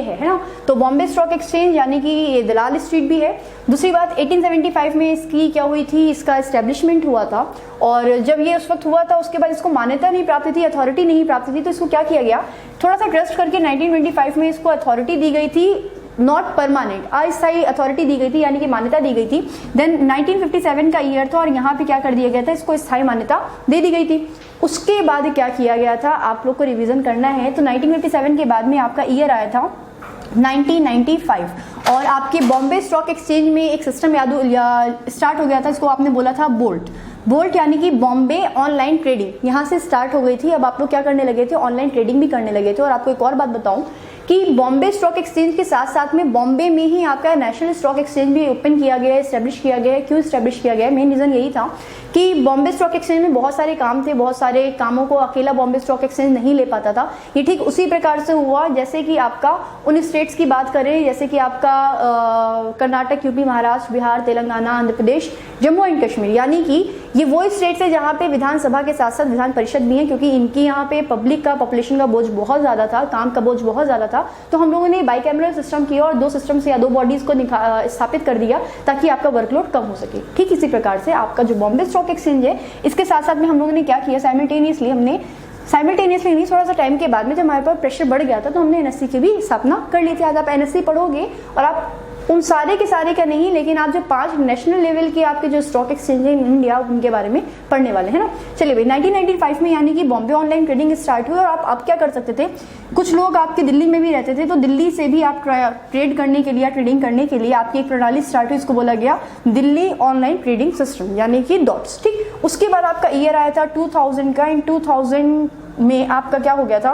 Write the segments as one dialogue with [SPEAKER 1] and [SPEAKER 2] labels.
[SPEAKER 1] है ना। तो बॉम्बे स्टॉक एक्सचेंज यानी कि ये दलाल स्ट्रीट भी है। दूसरी बात 1875 में इसकी क्या हुई थी, इसका एस्टेब्लिशमेंट हुआ था, और जब ये उस वक्त हुआ था उसके बाद इसको मान्यता नहीं प्राप्त थी, अथॉरिटी नहीं प्राप्त थी, तो इसको क्या किया गया, थोड़ा सा ट्रस्ट करके 1925 में इसको अथॉरिटी दी गई थी, नॉट परमानेंट, अस्थायी अथॉरिटी दी गई थी, यानी कि मान्यता दी गई थी। देन 1957 का ईयर था और यहाँ पे क्या कर दिया गया था, इसको स्थायी मान्यता दे दी गई थी। उसके बाद क्या किया गया था, आप लोग को रिवीजन करना है, तो 1957 के बाद में आपका ईयर आया था 1995, और आपके बॉम्बे स्टॉक एक्सचेंज में एक सिस्टम स्टार्ट हो गया था, इसको आपने बोला था बोल्ट यानी कि बॉम्बे ऑनलाइन ट्रेडिंग, यहाँ से स्टार्ट हो गई थी। अब आप लोग क्या करने लगे थे, ऑनलाइन ट्रेडिंग भी करने लगे थे। और आपको एक और बात बताऊं कि बॉम्बे स्टॉक एक्सचेंज के साथ साथ में बॉम्बे में ही आपका नेशनल स्टॉक एक्सचेंज भी ओपन किया गया है, एस्टेब्लिश किया गया है। क्यों एस्टेब्लिश किया गया है, मेन रीजन यही था कि बॉम्बे स्टॉक एक्सचेंज में बहुत सारे काम थे, बहुत सारे कामों को अकेला बॉम्बे स्टॉक एक्सचेंज नहीं ले पाता था। ये ठीक उसी प्रकार से हुआ जैसे कि आपका उन स्टेट्स की बात करें, जैसे कि आपका कर्नाटक, यूपी, महाराष्ट्र, बिहार, तेलंगाना, आंध्र प्रदेश, जम्मू एंड कश्मीर, यानी कि ये वो स्टेट्स है जहाँ पे विधानसभा के साथ साथ विधान परिषद भी है, क्योंकि इनकी यहाँ पे पब्लिक का, पॉपुलेशन का बोझ बहुत ज्यादा था, काम का बोझ बहुत ज्यादा था। तो हम लोगों ने बाइकैमरल सिस्टम किया और 2 सिस्टम से या 2 बॉडीज को स्थापित कर दिया ताकि आपका वर्कलोड कम हो सके। ठीक इसी प्रकार से आपका जो बॉम्बे स्टॉक एक्सचेंज है, इसके साथ साथ में हम लोगों ने क्या किया, साइमल्टेनियसली नहीं, थोड़ा सा टाइम के बाद में जब हमारे पास प्रेशर बढ़ गया था तो हमने एनएससी की भी स्थापना कर ली थी। आज आप एनएससी पढ़ोगे और आप उन सारे के सारे का नहीं, लेकिन आप जो 5 नेशनल लेवल के आपके जो स्टॉक एक्सचेंज है इन इंडिया, उनके बारे में पढ़ने वाले हैं ना। चलिए भाई, 1995 में यानी कि बॉम्बे ऑनलाइन ट्रेडिंग स्टार्ट हुई। और आप क्या कर सकते थे, कुछ लोग आपके दिल्ली में भी रहते थे, तो दिल्ली से भी आप ट्रेड करने के लिए, ट्रेडिंग करने के लिए आपकी एक प्रणाली स्टार्ट हुई, इसको बोला गया दिल्ली ऑनलाइन ट्रेडिंग सिस्टम, यानी कि डॉट्स। ठीक, उसके बाद आपका ईयर आया था 2000 का। इन 2000 में आपका क्या हो गया था,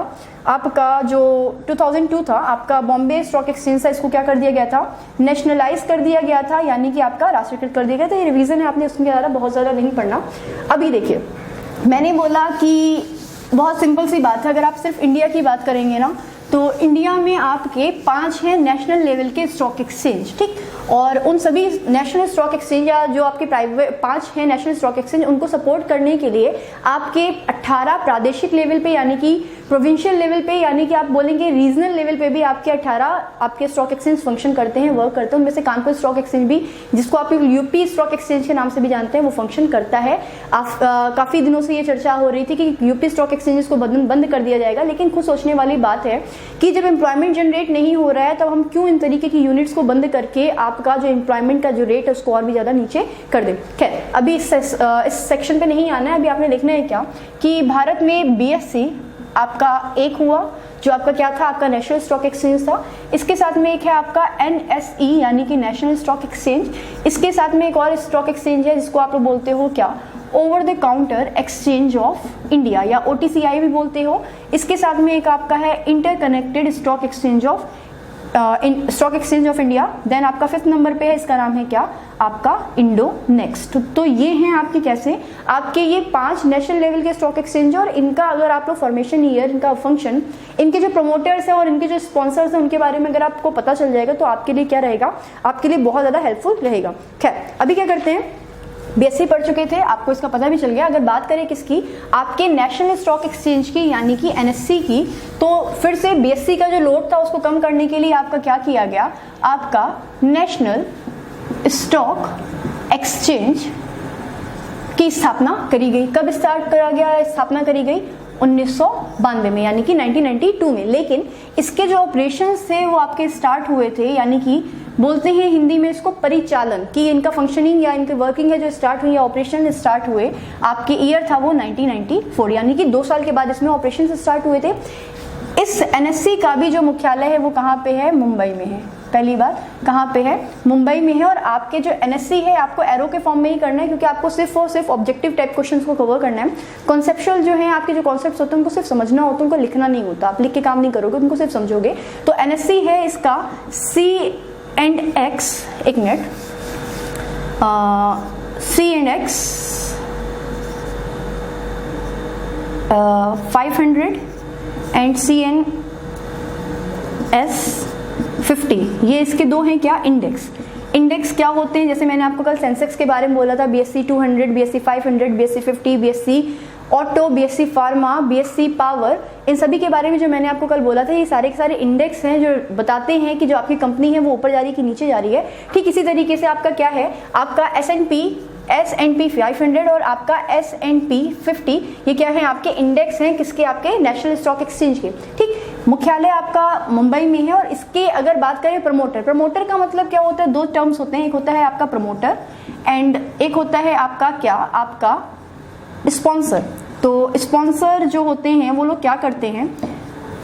[SPEAKER 1] आपका जो 2002 था, आपका बॉम्बे स्टॉक एक्सचेंज था, इसको क्या कर दिया गया था, नेशनलाइज कर दिया गया था, यानी कि आपका राष्ट्रीयकृत कर दिया गया था। ये रिवीजन है, आपने उसमें ज़्यादा बहुत ज़्यादा नहीं पढ़ना। अभी देखिए, मैंने बोला कि बहुत सिंपल सी बात है, अगर आप सिर्फ इंडिया की बात करेंगे ना, तो इंडिया में आपके 5 हैं नेशनल लेवल के स्टॉक एक्सचेंज। ठीक, और उन सभी नेशनल स्टॉक एक्सचेंज या जो आपके प्राइवेट 5 हैं नेशनल स्टॉक एक्सचेंज, उनको सपोर्ट करने के लिए आपके 18 प्रादेशिक लेवल पे, यानी कि प्रोविंशियल लेवल पे, यानी कि आप बोलेंगे रीजनल लेवल पे भी आपके 18 आपके स्टॉक एक्सचेंज फंक्शन करते हैं, वर्क करते हैं। उनमें से कानपुर स्टॉक एक्सचेंज भी, जिसको आप यूपी स्टॉक एक्सचेंज के नाम से भी जानते हैं, वो फंक्शन करता है। काफी दिनों से ये चर्चा हो रही थी कि यूपी स्टॉक एक्सचेंज को बंद कर दिया जाएगा, लेकिन खुद सोचने वाली बात है कि जब एम्प्लॉयमेंट जनरेट नहीं हो रहा है तब हम क्यों इन तरीके की यूनिट्स को बंद करके आपका जो एम्प्लॉयमेंट का जो रेट है उसको और भी ज्यादा नीचे कर दें। खैर, अभी इस सेक्शन पे नहीं आना है। अभी आपने देखना है क्या कि भारत में बीएससी आपका एक हुआ, जो आपका क्या था, आपका नेशनल स्टॉक एक्सचेंज था। इसके साथ में एक है आपका एनएसई, यानी कि नेशनल स्टॉक एक्सचेंज। इसके साथ में एक और स्टॉक एक्सचेंज है जिसको आप बोलते हो क्या, over the counter exchange of India, या ओटीसीआई भी बोलते हो। इसके साथ में एक आपका है interconnected stock exchange of India. Then आपका 5th नंबर पे है, इसका नाम है क्या, आपका इंडो नेक्स्ट। तो ये हैं आपके कैसे, आपके ये 5 नेशनल लेवल के स्टॉक एक्सचेंज। और इनका अगर आप लोग फॉर्मेशन ईयर, इनका फंक्शन, इनके जो प्रमोटर्स हैं और इनके जो स्पॉन्सर्स हैं उनके बारे में अगर आपको पता चल जाएगा तो आपके लिए क्या रहेगा, आपके लिए बहुत ज्यादा हेल्पफुल रहेगा। खैर, अभी क्या करते हैं, बीएससी पढ़ चुके थे, आपको इसका पता भी चल गया। अगर बात करें किसकी, आपके नेशनल स्टॉक एक्सचेंज की, यानी कि एनएससी की, तो फिर से बीएससी का जो लोड था उसको कम करने के लिए आपका क्या किया गया, आपका नेशनल स्टॉक एक्सचेंज की स्थापना करी गई। कब स्टार्ट करा गया, स्थापना करी गई 1992 में, यानी कि 1992 में। लेकिन इसके जो ऑपरेशंस थे वो आपके स्टार्ट हुए थे, यानी कि बोलते हैं हिंदी में इसको परिचालन, कि इनका फंक्शनिंग या इनकी वर्किंग है जो स्टार्ट हुई, ऑपरेशन स्टार्ट हुए, आपके ईयर था वो 1994, यानी कि 2 साल के बाद इसमें ऑपरेशन स्टार्ट हुए थे। इस एनएससी का भी जो मुख्यालय है वो कहाँ पे है, मुंबई में है। पहली बात, कहाँ पे है, मुंबई में है। और आपके जो एनएससी है आपको एरो के फॉर्म में ही करना है, क्योंकि आपको सिर्फ और सिर्फ ऑब्जेक्टिव टाइप क्वेश्चंस को कवर करना है। कॉन्सेप्चुअल जो है आपके जो कॉन्सेप्ट्स होते हैं उनको सिर्फ समझना होता है, उनको लिखना नहीं होता, आप लिख के काम नहीं करोगे, उनको सिर्फ समझोगे। तो एनएससी है इसका C&X, एक मिनट, C&X 500 एंड CNS 50, ये इसके 2 हैं क्या, इंडेक्स क्या होते हैं, जैसे मैंने आपको कल सेंसेक्स के बारे में बोला था, BSE 200, BSE 500, BSE 50, BSE auto, BSE pharma, BSE power, इन सभी के बारे में जो मैंने आपको कल बोला था, ये सारे के सारे इंडेक्स हैं जो बताते हैं कि जो आपकी कंपनी है वो ऊपर जा रही है कि नीचे जा रही है। ठीक इसी तरीके से आपका क्या है, आपका S&P 500 और आपका S&P 50, ये क्या है, आपके इंडेक्स हैं, किसके, आपके नेशनल स्टॉक एक्सचेंज के। ठीक, मुख्यालय आपका मुंबई में है। और इसके अगर बात करें प्रमोटर का मतलब क्या होता है, दो टर्म्स होते हैं, एक होता है आपका प्रमोटर एंड एक होता है आपका क्या, आपका स्पॉन्सर। तो स्पॉन्सर जो होते हैं वो लोग क्या करते हैं,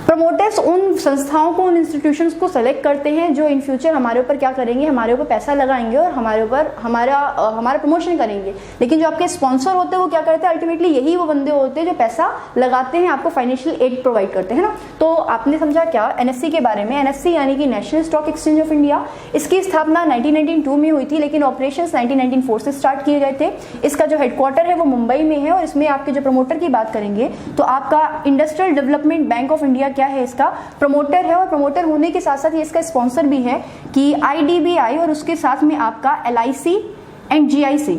[SPEAKER 1] प्रमोटर्स उन संस्थाओं को, उन इंस्टीट्यूशंस को सेलेक्ट करते हैं जो इन फ्यूचर हमारे ऊपर क्या करेंगे, हमारे ऊपर पैसा लगाएंगे और हमारे ऊपर हमारा प्रमोशन करेंगे। लेकिन जो आपके स्पॉन्सर होते हैं वो क्या करते हैं, अल्टीमेटली यही वो बंदे होते हैं जो पैसा लगाते हैं, आपको फाइनेंशियल एड प्रोवाइड करते हैं ना। तो आपने समझा क्या एनएससी के बारे में। एनएससी यानी कि national stock exchange of India, इसकी स्थापना 1992 में हुई थी, लेकिन ऑपरेशन 1994 से स्टार्ट किए गए थे। इसका जो हेडक्वार्टर है वो मुंबई में है। और इसमें आपके जो प्रमोटर की बात करेंगे तो आपका industrial development bank of India क्या है, इसका प्रमोटर है। और प्रमोटर होने के साथ साथ ये इसका स्पॉन्सर भी है कि IDBI और उसके साथ में आपका LIC एंड GIC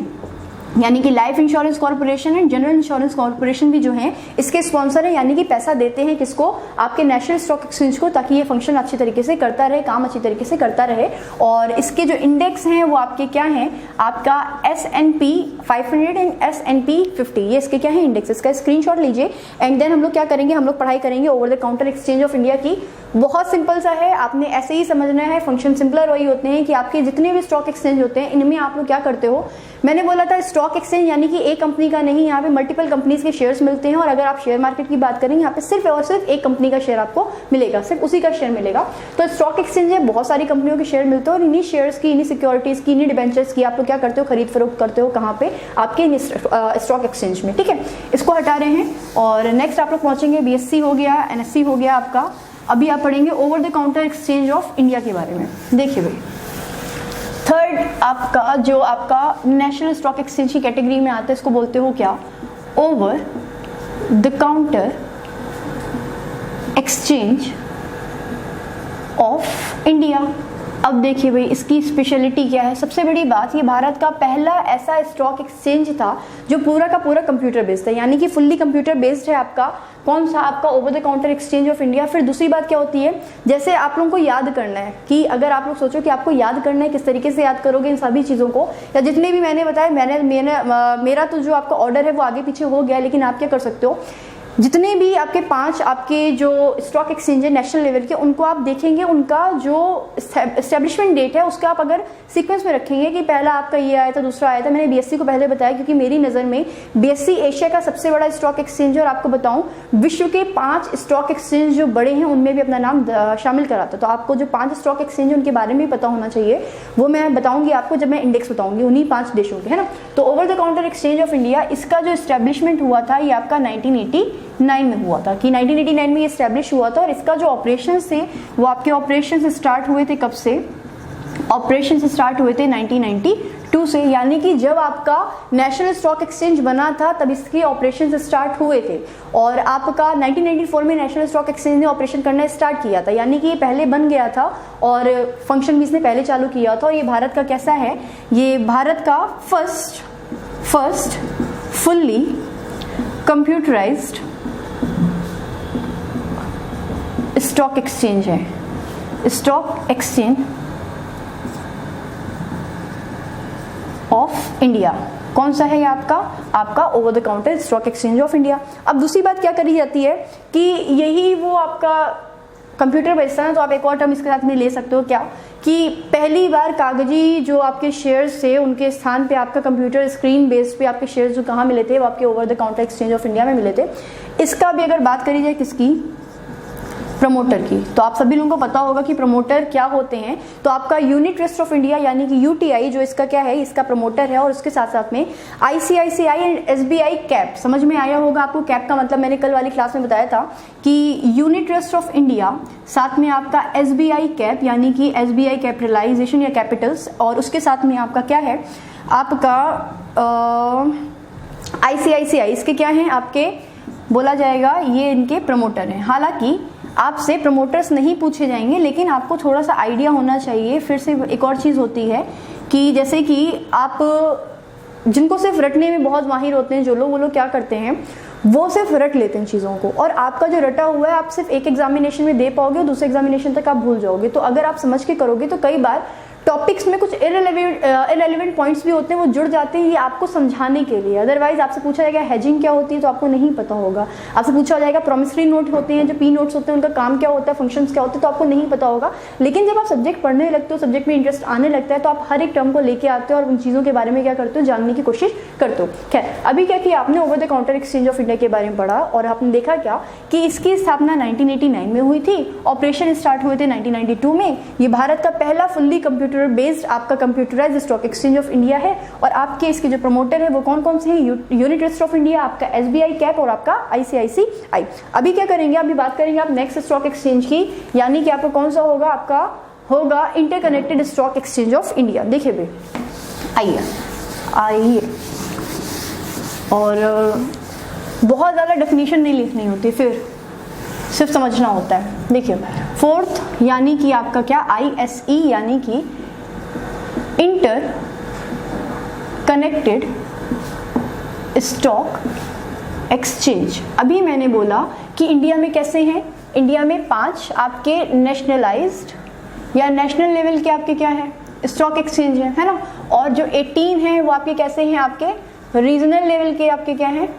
[SPEAKER 1] यानी कि life insurance corporation and general insurance corporation भी जो है इसके स्पॉन्सर है, यानी कि पैसा देते हैं किसको, आपके नेशनल स्टॉक एक्सचेंज को, ताकि ये फंक्शन अच्छी तरीके से करता रहे, काम अच्छी तरीके से करता रहे। और इसके जो इंडेक्स हैं वो आपके क्या हैं, आपका S&P 500 एंड S&P 50, ये इसके क्या है इंडेक्स। इसका स्क्रीनशॉट लीजिए एंड देन हम लोग क्या करेंगे, हम लोग पढ़ाई करेंगे over the counter exchange of India की। बहुत सिंपल सा है, आपने ऐसे ही समझना है। फंक्शन सिंपलर वही होते हैं कि आपके जितने भी स्टॉक एक्सचेंज होते हैं इनमें आप लोग क्या करते हो, मैंने बोला था स्टॉक एक्सचेंज यानी कि एक कंपनी का नहीं, यहाँ पे मल्टीपल कंपनीज के शेयर्स मिलते हैं। और अगर आप शेयर मार्केट की बात करें, यहाँ पे सिर्फ और सिर्फ एक कंपनी का शेयर आपको मिलेगा, सिर्फ उसी का शेयर मिलेगा। तो स्टॉक एक्सचेंज है, बहुत सारी कंपनियों के शेयर मिलते हैं और इन्हीं शेयर्स की, इन्हीं सिक्योरिटीज की, इन्हीं डिबेंचर्स की आप लोग क्या करते हो, खरीद फरोख्त करते हो। कहाँ पे, आपके स्टॉक एक्सचेंज में। ठीक है, इसको हटा रहे हैं। और नेक्स्ट आप लोग पहुंचेंगे, BSC हो गया, NSC हो गया आपका। अभी आप पढ़ेंगे over the counter exchange of India के बारे में। देखिए भाई, थर्ड आपका जो आपका नेशनल स्टॉक एक्सचेंज की कैटेगरी में आता है, इसको बोलते हो क्या, over the counter exchange of India. अब देखिए भाई, इसकी स्पेशलिटी क्या है। सबसे बड़ी बात, ये भारत का पहला ऐसा स्टॉक एक्सचेंज था जो पूरा का पूरा कंप्यूटर बेस्ड है, यानी कि फुल्ली कंप्यूटर बेस्ड है आपका। कौन सा, आपका over the counter exchange of India. फिर दूसरी बात क्या होती है, जैसे आप लोगों को याद करना है कि अगर आप लोग सोचो कि आपको याद करना है, किस तरीके से याद करोगे इन सभी चीज़ों को, या जितने भी मैंने बताया, मेरा तो जो आपका ऑर्डर है वो आगे पीछे हो गया, लेकिन आप क्या कर सकते हो, जितने भी आपके 5 आपके जो स्टॉक एक्सचेंज है नेशनल लेवल के, उनको आप देखेंगे, उनका जो एस्टेब्लिशमेंट डेट है उसका आप अगर सीक्वेंस में रखेंगे कि पहला आपका ये आया था, दूसरा आया था। मैंने BSC को पहले बताया क्योंकि मेरी नज़र में BSC एशिया का सबसे बड़ा स्टॉक एक्सचेंज है। और आपको बताऊं, विश्व के 5 स्टॉक एक्सचेंज जो बड़े हैं उनमें भी अपना नाम शामिल कराता। तो आपको जो 5 स्टॉक एक्सचेंज है उनके बारे में भी पता होना चाहिए, वो मैं बताऊंगी आपको जब मैं इंडेक्स बताऊंगी उन्हीं 5 देशों के, है ना। तो over the counter exchange of India, इसका जो एस्टेब्लिशमेंट हुआ था ये आपका 1989 में हुआ था, कि 1989 में ये एस्टेब्लिश हुआ था। और इसका जो ऑपरेशन थे वो आपके ऑपरेशन स्टार्ट हुए थे कब से, ऑपरेशन स्टार्ट हुए थे 1992 से, यानी कि जब आपका नेशनल स्टॉक एक्सचेंज बना था तब इसके ऑपरेशन स्टार्ट हुए थे। और आपका 1994 में नेशनल स्टॉक एक्सचेंज ने ऑपरेशन करना स्टार्ट किया था, यानी कि ये पहले बन गया था और फंक्शन भी इसने पहले चालू किया था। और ये भारत का कैसा है, ये भारत का first fully computerised stock exchange है, स्टॉक एक्सचेंज ऑफ इंडिया। कौन सा है ये आपका over the counter stock exchange of India. अब दूसरी बात क्या करी जाती है कि यही वो आपका कंप्यूटर बेस्ड है, तो आप एक और टर्म इसके साथ में ले सकते हो क्या, कि पहली बार कागजी जो आपके शेयर्स थे उनके स्थान पे आपका कंप्यूटर स्क्रीन बेस्ड पे आपके शेयर्स जो कहाँ मिले थे, वो आपके over the counter exchange of India में मिले थे। इसका भी अगर बात करी जाए किसकी, प्रमोटर की, तो आप सभी लोगों को पता होगा कि प्रमोटर क्या होते हैं। तो आपका यूनिट ट्रस्ट ऑफ इंडिया यानी कि UTI जो इसका क्या है, इसका प्रमोटर है। और उसके साथ साथ में ICICI एंड SBI कैप, समझ में आया होगा आपको। कैप का मतलब मैंने कल वाली क्लास में बताया था कि यूनिट ट्रस्ट ऑफ इंडिया, साथ में आपका SBI कैप यानी कि SBI कैपिटलाइजेशन या कैपिटल्स, और उसके साथ में आपका क्या है, आपका ICICI, इसके क्या हैं आपके, बोला जाएगा ये इनके प्रमोटर हैं। हालांकि आपसे प्रमोटर्स नहीं पूछे जाएंगे, लेकिन आपको थोड़ा सा आइडिया होना चाहिए। फिर से एक और चीज़ होती है कि जैसे कि आप जिनको सिर्फ रटने में बहुत माहिर होते हैं जो लोग, वो लोग क्या करते हैं, वो सिर्फ रट लेते हैं चीज़ों को, और आपका जो रटा हुआ है आप सिर्फ एक एग्जामिनेशन में दे पाओगे और दूसरे एग्जामिनेशन तक आप भूल जाओगे। तो अगर आप समझ के करोगे तो कई बार टॉपिक्स में कुछ इररिलेवेंट पॉइंट्स भी होते हैं, वो जुड़ जाते हैं, ये आपको समझाने के लिए। अदरवाइज आपसे पूछा जाएगा हेजिंग क्या होती है तो आपको नहीं पता होगा, आपसे पूछा जाएगा प्रॉमिसरी नोट होते हैं, जो पी नोट्स होते हैं उनका काम क्या होता है, फंक्शंस क्या होते हैं, तो आपको नहीं पता होगा। लेकिन जब आप सब्जेक्ट पढ़ने लगते हो, सब्जेक्ट में इंटरेस्ट आने लगता है, तो आप हर एक टर्म को लेके आते हो और उन चीज़ों के बारे में क्या करते हो, जानने की कोशिश करते हो। खैर, अभी क्या किया आपने, over the counter exchange of India के बारे में पढ़ा और आपने देखा क्या कि इसकी स्थापना 1989 में हुई थी, ऑपरेशन स्टार्ट हुए थे 1992 में। ये भारत का पहला फुल्ली कंप्यूटर बेस्ड आपका computerised stock exchange of India है। और आपके इसके जो प्रमोटर है वो कौन कौन से हैं, यूनिट ट्रस्ट ऑफ इंडिया, आपका एसबीआई कैप और आपका आईसीआईसीआई। अभी क्या करेंगे, अभी बात करेंगे आप नेक्स्ट स्टॉक एक्सचेंज की, यानी कि आपका कौन सा होगा, आपका होगा interconnected stock exchange of India. देखिए भाई, आइए और बहुत ज़्यादा डेफिनेशन नहीं लिखनी होती, फिर सिर्फ समझना होता है। देखिए फोर्थ यानी कि आपका क्या, ISE यानी कि इंटर कनेक्टेड स्टॉक एक्सचेंज। अभी मैंने बोला कि इंडिया में कैसे हैं, इंडिया में 5 आपके नेशनलाइज्ड या नेशनल लेवल के आपके क्या है, स्टॉक एक्सचेंज है ना, और जो 18 हैं वो आपके कैसे हैं, आपके रीजनल लेवल के आपके क्या हैं,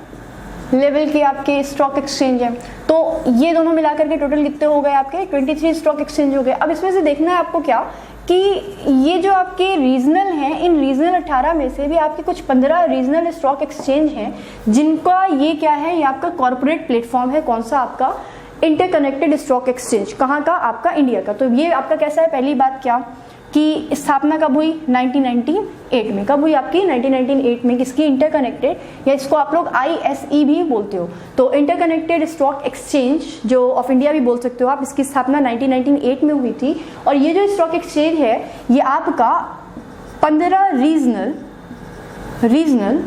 [SPEAKER 1] लेवल के आपके स्टॉक एक्सचेंज है। तो ये दोनों मिलाकर के टोटल कितने हो गए आपके, 23 स्टॉक एक्सचेंज हो गए। अब इसमें से देखना है आपको क्या कि ये जो आपके रीजनल हैं, इन रीजनल 18 में से भी आपके कुछ 15 रीजनल स्टॉक एक्सचेंज हैं जिनका ये क्या है, ये आपका कॉर्पोरेट प्लेटफॉर्म है। कौन सा, आपका इंटरकनेक्टेड स्टॉक एक्सचेंज। कहाँ का, आपका इंडिया का। तो ये आपका कैसा है, पहली बात क्या कि स्थापना कब हुई, 1998 में। कब हुई आपकी, 1998 में। किसकी, इंटरकनेक्टेड, या इसको आप लोग ISE भी बोलते हो, तो इंटरकनेक्टेड स्टॉक एक्सचेंज जो ऑफ इंडिया भी बोल सकते हो आप। इसकी स्थापना 1998 में हुई थी। और ये जो स्टॉक एक्सचेंज है ये आपका 15 regional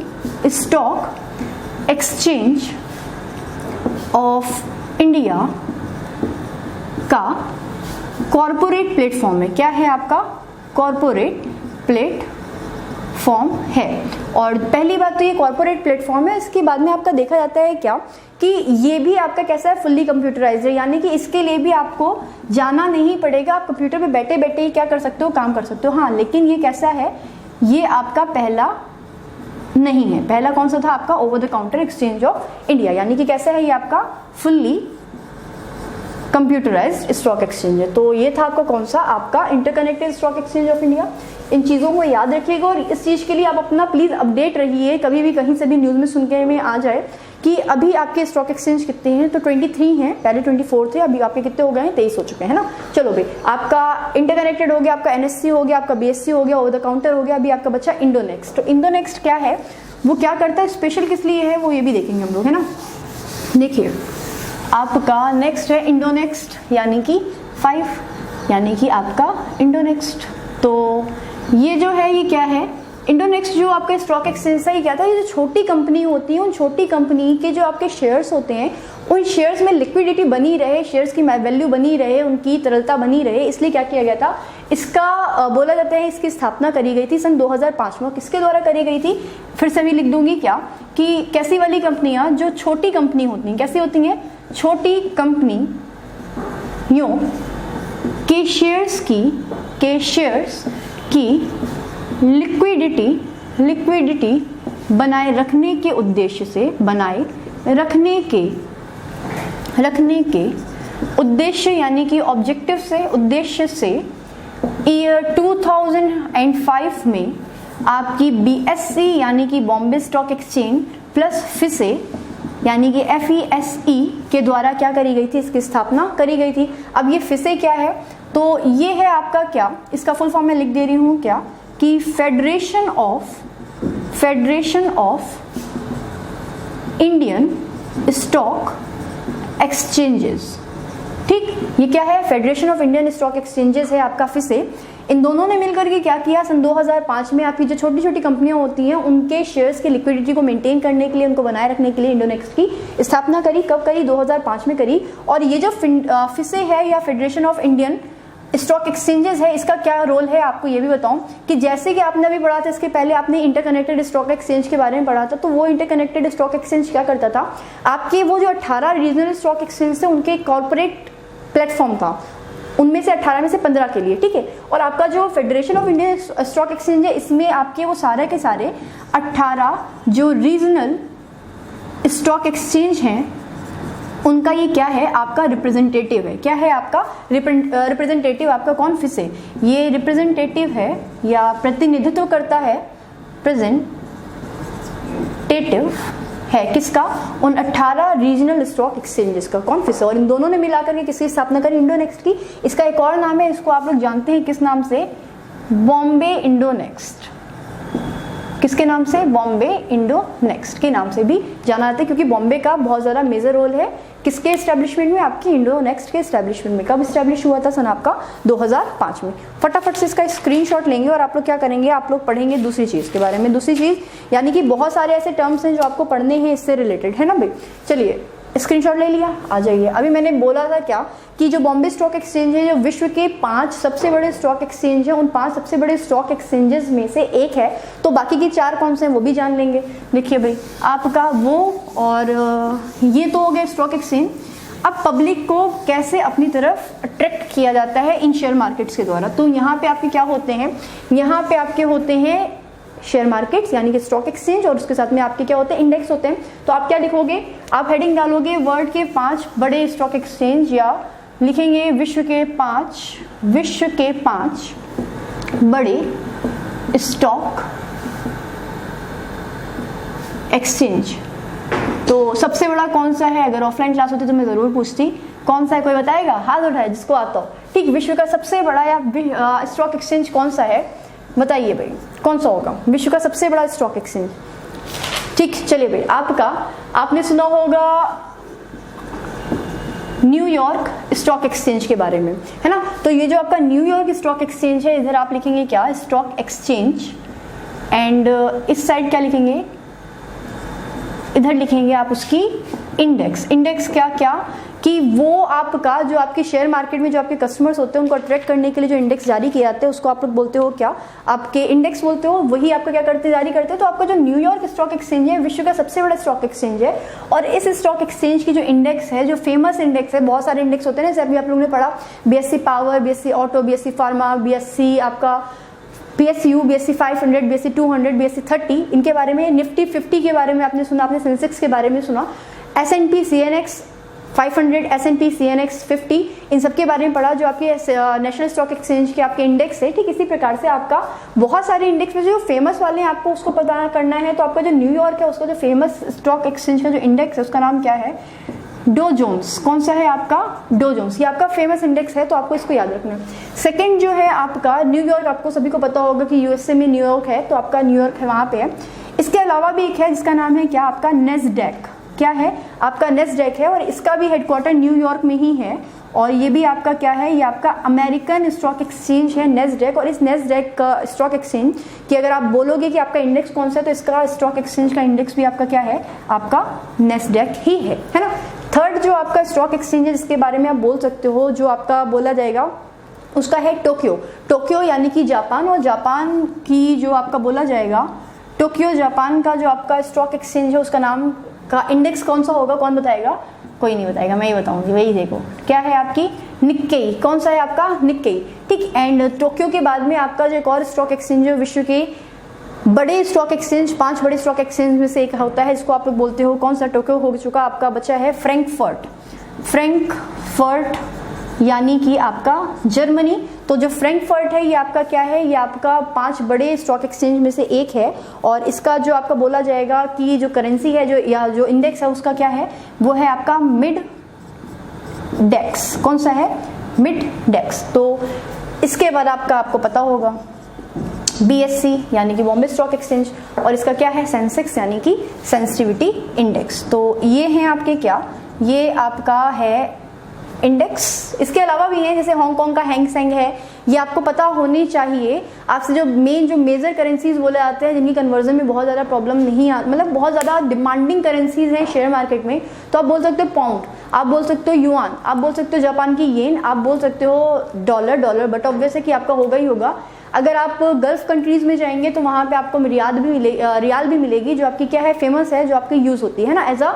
[SPEAKER 1] stock exchange of India का कॉर्पोरेट प्लेटफॉर्म है। क्या है आपका, कॉर्पोरेट प्लेटफॉर्म है। और पहली बात तो ये कॉर्पोरेट प्लेटफॉर्म है। इसके बाद में आपका देखा जाता है क्या कि ये भी आपका कैसा है, फुल्ली कंप्यूटराइज्ड है, यानी कि इसके लिए भी आपको जाना नहीं पड़ेगा, आप कंप्यूटर पे बैठे बैठे ही क्या कर सकते हो, काम कर सकते हो। हाँ, लेकिन ये कैसा है, ये आपका पहला नहीं है। पहला कौन सा था आपका, over the counter exchange of India, यानी कि कैसा है, ये आपका फुल्ली कंप्यूटराइज्ड स्टॉक एक्सचेंज है। तो ये था आपका कौन सा, आपका interconnected stock exchange of India. इन चीज़ों को याद रखिएगा और इस चीज़ के लिए आप अपना प्लीज़ अपडेट रहिए, कभी भी कहीं से भी न्यूज़ में सुन के में आ जाए कि अभी आपके स्टॉक एक्सचेंज कितने हैं। तो 23 हैं, पहले 24 थे, अभी आपके कितने हो गए हैं, 23 हो चुके हैं ना। चलो भाई, आपका इंटरकनेक्टेड हो गया, आपका NSE हो गया, आपका BSE हो गया, ओवर द काउंटर हो गया। अभी आपका बच्चा इंडोनेक्स्ट। तो इंडोनेक्स्ट क्या है, वो क्या करता है, स्पेशल किस लिए है, वो ये भी देखेंगे हम लोग, है ना। देखिए आपका नेक्स्ट है इंडोनेक्स्ट, यानी कि 5, यानी कि आपका इंडोनेक्स्ट। तो ये जो है ये क्या है, इंडोनेक्स्ट जो आपका स्टॉक एक्सचेंज से ही क्या था, ये जो छोटी कंपनी होती है, उन छोटी कंपनी के जो आपके शेयर्स होते हैं, उन शेयर्स में लिक्विडिटी बनी रहे, शेयर्स की वैल्यू बनी रहे, उनकी तरलता बनी रहे, इसलिए क्या किया गया था, इसका बोला जाता है इसकी स्थापना करी गई थी सन 2005 में। किसके द्वारा करी गई थी, फिर से भी लिख दूंगी क्या कि कैसी वाली कंपनियां, जो छोटी कंपनी होती हैं, कैसी होती हैं, छोटी कंपनियों के शेयर्स की लिक्विडिटी बनाए रखने के उद्देश्य से, यानी कि ऑब्जेक्टिव से, उद्देश्य से ईयर 2005 में आपकी BSE यानी कि Bombay stock exchange plus FISE यानी कि FESE के द्वारा क्या करी गई थी, इसकी स्थापना करी गई थी। अब ये FISE क्या है, तो ये है आपका क्या, इसका फुल फॉर्म मैं लिख दे रही हूँ क्या कि federation of Indian stock exchanges. ठीक, ये क्या है, federation of Indian stock exchanges है आपका FISE। इन दोनों ने मिलकर के क्या किया, सन 2005 में आपकी जो छोटी छोटी कंपनियां होती हैं उनके शेयर्स की लिक्विडिटी को मेंटेन करने के लिए, उनको बनाए रखने के लिए इंडोनेक्स्ट की स्थापना करी। कब करी, 2005 में करी। और ये जो FISE है या federation of Indian stock exchanges है, इसका क्या रोल है आपको ये भी बताऊं कि जैसे कि आपने अभी पढ़ा था इसके पहले आपने इंटरकनेक्टेड स्टॉक एक्सचेंज के बारे में पढ़ा था, तो वो इंटरकनेक्टेड स्टॉक एक्सचेंज क्या करता था, आपके वो जो 18 रीजनल स्टॉक एक्सचेंज थे उनके कॉर्पोरेट प्लेटफॉर्म था, उनमें से 18 में से 15 के लिए, ठीक है। और आपका जो federation of Indian stock exchange है इसमें आपके वो सारे के सारे 18 जो रीजनल स्टॉक एक्सचेंज हैं उनका ये क्या है, आपका रिप्रेजेंटेटिव है। क्या है आपका रिप्रेजेंटेटिव, आपका कौन फिस है, ये रिप्रेजेंटेटिव है या प्रतिनिधित्व करता है, प्रेजेंटेटिव है किसका, उन 18 रीजनल स्टॉक एक्सचेंजेस का, कौन फिस है। और इन दोनों ने मिलाकर के किसकी स्थापना करी, इंडोनेक्स्ट की। इसका एक और नाम है, इसको आप लोग जानते हैं किस नाम से, बॉम्बे इंडोनेक्स्ट। किसके नाम से, बॉम्बे इंडोनेक्स्ट के नाम से भी जाना जाता है, क्योंकि बॉम्बे का बहुत ज़्यादा मेजर रोल है किसके एस्टेब्लिशमेंट में, आपकी इंडोनेक्स्ट के एस्टेब्लिशमेंट में। कब एस्टेब्लिश हुआ था, सन आपका 2005 में। फटाफट से इसका स्क्रीनशॉट लेंगे और आप लोग क्या करेंगे, आप लोग पढ़ेंगे दूसरी चीज़ के बारे में। दूसरी चीज़ यानी कि बहुत सारे ऐसे टर्म्स हैं जो आपको पढ़ने हैं इससे रिलेटेड, है ना भाई। चलिए स्क्रीनशॉट ले लिया, आ जाइए। अभी मैंने बोला था क्या कि जो बॉम्बे स्टॉक एक्सचेंज है जो विश्व के 5 सबसे बड़े स्टॉक एक्सचेंज है, उन 5 सबसे बड़े स्टॉक एक्सचेंजेस में से एक है, तो बाकी की 4 कौन से हैं वो भी जान लेंगे। देखिए भाई आपका वो और ये तो हो गए स्टॉक एक्सचेंज। अब पब्लिक को कैसे अपनी तरफ अट्रैक्ट किया जाता है इन शेयर मार्केट्स के द्वारा, तो यहाँ पे आपके क्या होते हैं, यहाँ पे आपके होते हैं शेयर मार्केट्स यानी कि स्टॉक एक्सचेंज, और उसके साथ में आपके क्या होते हैं, इंडेक्स होते हैं। तो आप क्या लिखोगे, आप हेडिंग डालोगे वर्ल्ड के 5 बड़े स्टॉक एक्सचेंज, या लिखेंगे विश्व के 5 बड़े स्टॉक एक्सचेंज। तो सबसे बड़ा कौन सा है, अगर ऑफलाइन क्लास होती तो मैं जरूर पूछती कौन सा है, कोई बताएगा, हाथ उठाए जिसको आता हो। ठीक, विश्व का सबसे बड़ा या स्टॉक एक्सचेंज कौन सा है, बताइए भाई कौन सा होगा विश्व का सबसे बड़ा स्टॉक एक्सचेंज। ठीक, चलिए भाई आपने सुना होगा न्यूयॉर्क स्टॉक एक्सचेंज के बारे में, है ना। तो ये जो आपका न्यूयॉर्क स्टॉक एक्सचेंज है, इधर आप लिखेंगे क्या, स्टॉक एक्सचेंज, एंड इस साइड क्या लिखेंगे, इधर लिखेंगे आप उसकी इंडेक्स। इंडेक्स क्या क्या कि वो आपका जो आपके शेयर मार्केट में जो आपके कस्टमर्स होते हैं उनको अट्रैक्ट करने के लिए जो इंडेक्स जारी किए जाते हैं उसको आप लोग बोलते हो क्या, आपके इंडेक्स बोलते हो। वही आपका क्या करते जारी करते हैं। तो आपका जो न्यूयॉर्क स्टॉक एक्सचेंज है विश्व का सबसे बड़ा स्टॉक एक्सचेंज है, और इस स्टॉक एक्सचेंज की जो इंडेक्स है, जो फेमस इंडेक्स है, बहुत सारे इंडेक्स होते हैं ना, जैसे अभी आप लोगों ने पढ़ा BSc power, BSc auto, BSE pharma, BSc आपका PSU, BSE 500, BSE 200, BSE 30, इनके बारे में, निफ्टी 50 के बारे में आपने सुना, आपने सेंसेक्स के बारे में सुना, S&P CNX 500, S&P CNX 50, इन सब के बारे में पढ़ा, जो आपके नेशनल स्टॉक एक्सचेंज के आपके इंडेक्स है। ठीक इसी प्रकार से आपका बहुत सारे इंडेक्स में जो फेमस वाले हैं आपको उसको पता करना है। तो आपका जो न्यूयॉर्क है उसका जो फेमस स्टॉक एक्सचेंज का जो इंडेक्स है उसका नाम क्या है, डो जोन्स। कौन सा है आपका, डो जोन्स, ये आपका फेमस इंडेक्स है, तो आपको इसको याद रखना है। सेकंड जो है आपका न्यूयॉर्क, आपको सभी को पता होगा कि यूएसए में न्यूयॉर्क है, तो आपका न्यूयॉर्क है वहाँ पे है। इसके अलावा भी एक है जिसका नाम है क्या, आपका नेस्डैक। क्या है आपका, नेस्डैक है, और इसका भी हेडक्वार्टर न्यूयॉर्क में ही है, और ये भी आपका क्या है, ये आपका अमेरिकन स्टॉक एक्सचेंज है नेस्डैक। और इस नेस्डैक का स्टॉक एक्सचेंज की अगर आप बोलोगे कि आपका इंडेक्स कौन सा है, तो इसका स्टॉक एक्सचेंज का इंडेक्स भी आपका क्या है, आपका नेस्डैक ही है ना। थर्ड जो आपका स्टॉक एक्सचेंज है जिसके बारे में आप बोल सकते हो, जो आपका बोला जाएगा उसका है टोक्यो। टोक्यो यानी कि जापान, और जापान की जो आपका बोला जाएगा टोक्यो, जापान का जो आपका स्टॉक एक्सचेंज है उसका नाम का इंडेक्स कौन सा होगा, कौन बताएगा, कोई नहीं बताएगा, मैं ही बताऊंगी। वही देखो क्या है आपकी निक्केई। कौन सा है आपका, निक्केई। ठीक, एंड टोक्यो के बाद में आपका जो एक और स्टॉक एक्सचेंज है विश्व के बड़े स्टॉक एक्सचेंज, 5 बड़े स्टॉक एक्सचेंज में से एक होता है, इसको आप लोग बोलते हो कौन सा, टोक्यो हो चुका, आपका बचा है फ्रैंकफर्ट। फ्रैंकफर्ट यानी कि आपका जर्मनी। तो जो फ्रैंकफर्ट है ये आपका क्या है, ये आपका 5 बड़े स्टॉक एक्सचेंज में से एक है, और इसका जो आपका बोला जाएगा कि जो करेंसी है, जो या जो इंडेक्स है उसका क्या है, वो है आपका मिड डेक्स। कौन सा है, मिड डेक्स। तो इसके बाद आपको पता होगा BSE यानी कि बॉम्बे स्टॉक एक्सचेंज, और इसका क्या है, सेंसेक्स यानी कि सेंसिटिविटी इंडेक्स। तो ये हैं आपके क्या, ये आपका है इंडेक्स। इसके अलावा भी हैं जैसे हांगकांग का हैंग सेंग है, ये आपको पता होनी चाहिए। आपसे जो मेजर करेंसीज बोले जाते हैं जिनकी कन्वर्जन में बहुत ज़्यादा प्रॉब्लम नहीं मतलब बहुत ज़्यादा डिमांडिंग करेंसीज हैं शेयर मार्केट में, तो आप बोल सकते हो पाउंड, आप बोल सकते हो युआन, आप बोल सकते हो जापान की येन, आप बोल सकते हो डॉलर, बट ऑब्वियस है कि आपका होगा ही होगा। अगर आप गल्फ कंट्रीज में जाएंगे तो वहाँ पे आपको रियाल भी मिलेगी, जो आपकी क्या है फेमस है, जो आपकी यूज़ होती है ना एज अ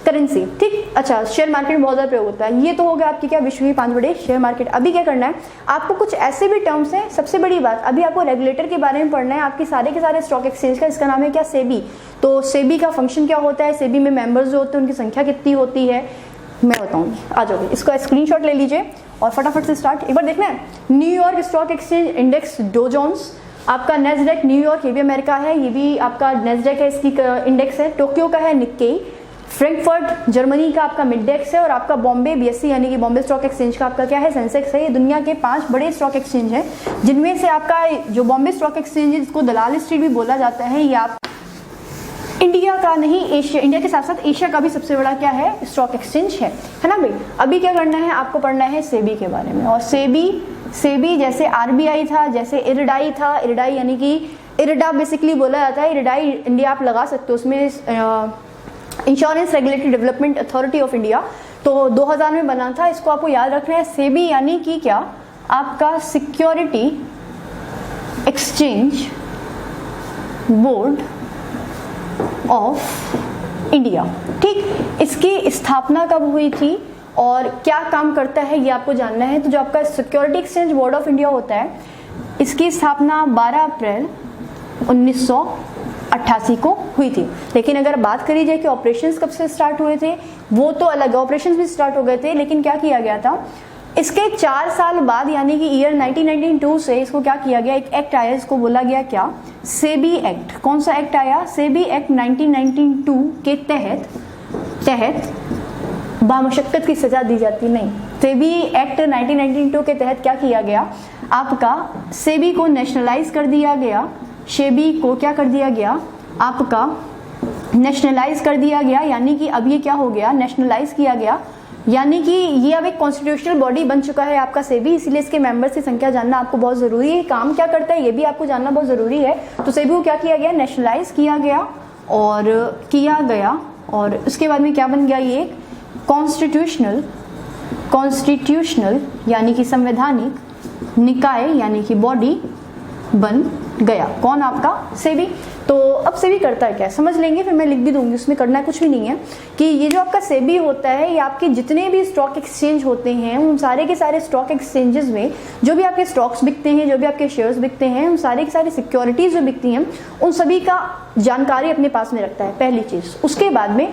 [SPEAKER 1] करेंसी, ठीक। अच्छा, शेयर मार्केट में बहुत ज़्यादा प्रयोग होता है। ये तो हो गया आपकी क्या विश्व की 5 बड़े शेयर मार्केट। अभी क्या करना है आपको, कुछ ऐसे भी टर्म्स हैं। सबसे बड़ी बात, अभी आपको रेगुलेटर के बारे में पढ़ना है, आपके सारे के सारे स्टॉक एक्सचेंज का, इसका नाम है क्या, सेबी। तो सेबी का फंक्शन क्या होता है, सेबी में मेंबर्स जो होते हैं उनकी संख्या कितनी होती है, मैं बताऊंगी, आ जाओगे। इसका स्क्रीनशॉट ले लीजिए और फटाफट से स्टार्ट। एक बार देखना है, New York stock exchange index Dow Jones, आपका नेस्डैक न्यूयॉर्क, ये भी अमेरिका है, ये भी आपका नेस्डैक है, इसकी इंडेक्स है। टोक्यो का है निक्केई, फ्रैंकफर्ट जर्मनी का आपका मिडडेक्स है, और आपका बॉम्बे बीएससी यानी कि बॉम्बे स्टॉक एक्सचेंज का आपका क्या है, सेंसेक्स है। ये दुनिया के 5 बड़े स्टॉक एक्सचेंज हैं, जिनमें से आपका जो बॉम्बे स्टॉक एक्सचेंज है जिसको दलाल स्ट्रीट भी बोला जाता है, ये आप इंडिया का नहीं, एशिया, इंडिया के साथ साथ एशिया का भी सबसे बड़ा क्या है स्टॉक एक्सचेंज है ना भाई। अभी क्या करना है आपको, पढ़ना है सेबी के बारे में। और सेबी जैसे आरबीआई था, जैसे इरडाई था, इरडाई यानी कि इरडा बेसिकली बोला जाता है, इरडाई इंडिया आप लगा सकते हो, उसमें insurance regulatory development authority of India, तो 2000 में बना था। इसको आपको याद रखना है। सेबी यानी कि क्या, आपका security exchange board of India, ठीक। इसकी स्थापना कब हुई थी और क्या काम करता है ये आपको जानना है। तो जो आपका security exchange board of India होता है, इसकी स्थापना 12 अप्रैल 1988 को हुई थी। लेकिन अगर बात करी जाए कि ऑपरेशंस कब से स्टार्ट हुए थे, वो तो अलग, ऑपरेशंस भी स्टार्ट हो गए थे, लेकिन क्या किया गया था, इसके 4 साल बाद यानी कि ईयर 1992 से इसको क्या किया गया, एक एक्ट आया, इसको बोला गया क्या, सेबी एक्ट। कौन सा एक्ट आया, सेबी एक्ट 1992 के तहत बामुशक्कत की सजा दी जाती नहीं। सेबी एक्ट 1992 के तहत क्या किया गया, आपका सेबी को नेशनलाइज कर दिया गया, सेबी को क्या कर दिया गया, आपका नेशनलाइज कर दिया गया, यानी कि अब ये क्या हो गया, नेशनलाइज किया गया, यानी कि ये अब एक कॉन्स्टिट्यूशनल बॉडी बन चुका है आपका सेबी। इसलिए इसके मेंबर्स की संख्या जानना आपको बहुत जरूरी है। काम क्या करता है ये भी आपको जानना बहुत जरूरी है। तो सेबी को क्या किया गया, नेशनलाइज किया गया, और उसके बाद में क्या बन गया, ये कॉन्स्टिट्यूशनल यानी कि संवैधानिक निकाय यानी कि बॉडी बन गया। कौन, आपका सेबी। तो अब सेबी करता है क्या, समझ लेंगे, फिर मैं लिख भी दूंगी, उसमें करना कुछ भी नहीं है। कि ये जो आपका सेबी होता है, ये आपके जितने भी स्टॉक एक्सचेंज होते हैं, उन सारे के सारे स्टॉक एक्सचेंजेस में जो भी आपके स्टॉक्स बिकते हैं, जो भी आपके शेयर्स बिकते हैं, उन सारे के सारे सिक्योरिटीज जो बिकती हैं, उन सभी का जानकारी अपने पास में रखता है, पहली चीज। उसके बाद में